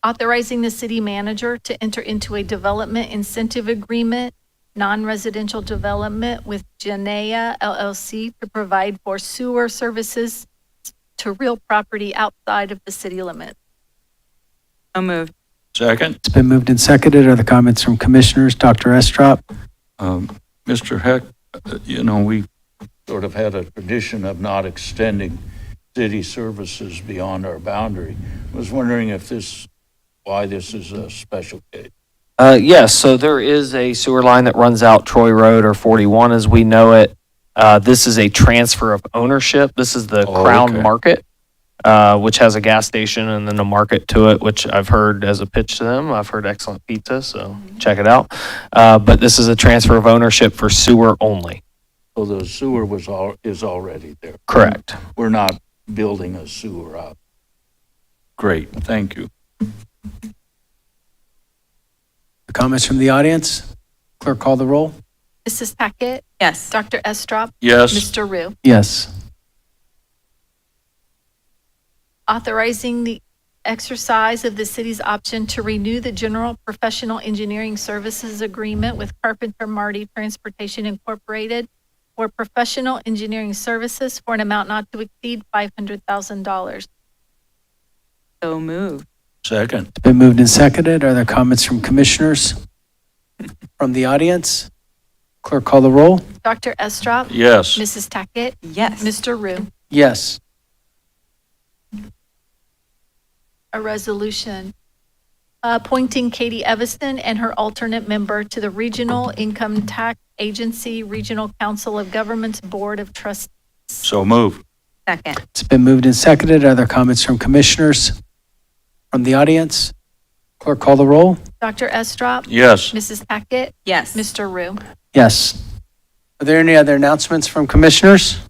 Authorizing the city manager to enter into a development incentive agreement non-residential development with Janea LLC to provide for sewer services to real property outside of the city limits. So moved. Second. It's been moved and seconded. Are there comments from commissioners? Dr. Estrop? Mr. Heck, we sort of had a tradition of not extending city services beyond our boundary. I was wondering why this is a special case. Yes, so there is a sewer line that runs out Troy Road or 41 as we know it. This is a transfer of ownership. This is the Crown okay. Market, which has a gas station and then a market to it, which I've heard as a pitch to them. I've heard excellent pizza, so check it out. But this is a transfer of ownership for sewer only. So the sewer is already there. Correct. We're not building a sewer up. Great, thank you. Comments from the audience? Clerk, call the roll. Mrs. Tackett? Yes. Dr. Estrop? Yes. Mr. Rue? Yes. Authorizing the exercise of the city's option to renew the general professional engineering services agreement with Carpenter Marty Transportation Incorporated for professional engineering services for an amount not to exceed $500,000. So moved. Second. It's been moved and seconded. Are there comments from commissioners? From the audience? Clerk, call the roll. Dr. Estrop? Yes. Mrs. Tackett? Yes. Mr. Rue? Yes. A resolution appointing Katie Evanston and her alternate member to the Regional Income Tax Agency Regional Council of Governments Board of Trustees. So move. Second. It's been moved and seconded. Are there comments from commissioners? From the audience? Clerk, call the roll. Dr. Estrop? Yes. Mrs. Tackett? Yes. Mr. Rue? Yes. Are there any other announcements from commissioners?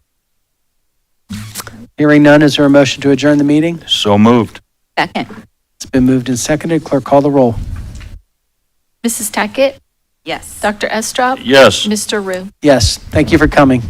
Hearing none, is there a motion to adjourn the meeting? So moved. Second. It's been moved and seconded. Clerk, call the roll. Mrs. Tackett? Yes. Dr. Estrop? Yes. Mr. Rue? Yes. Thank you for coming.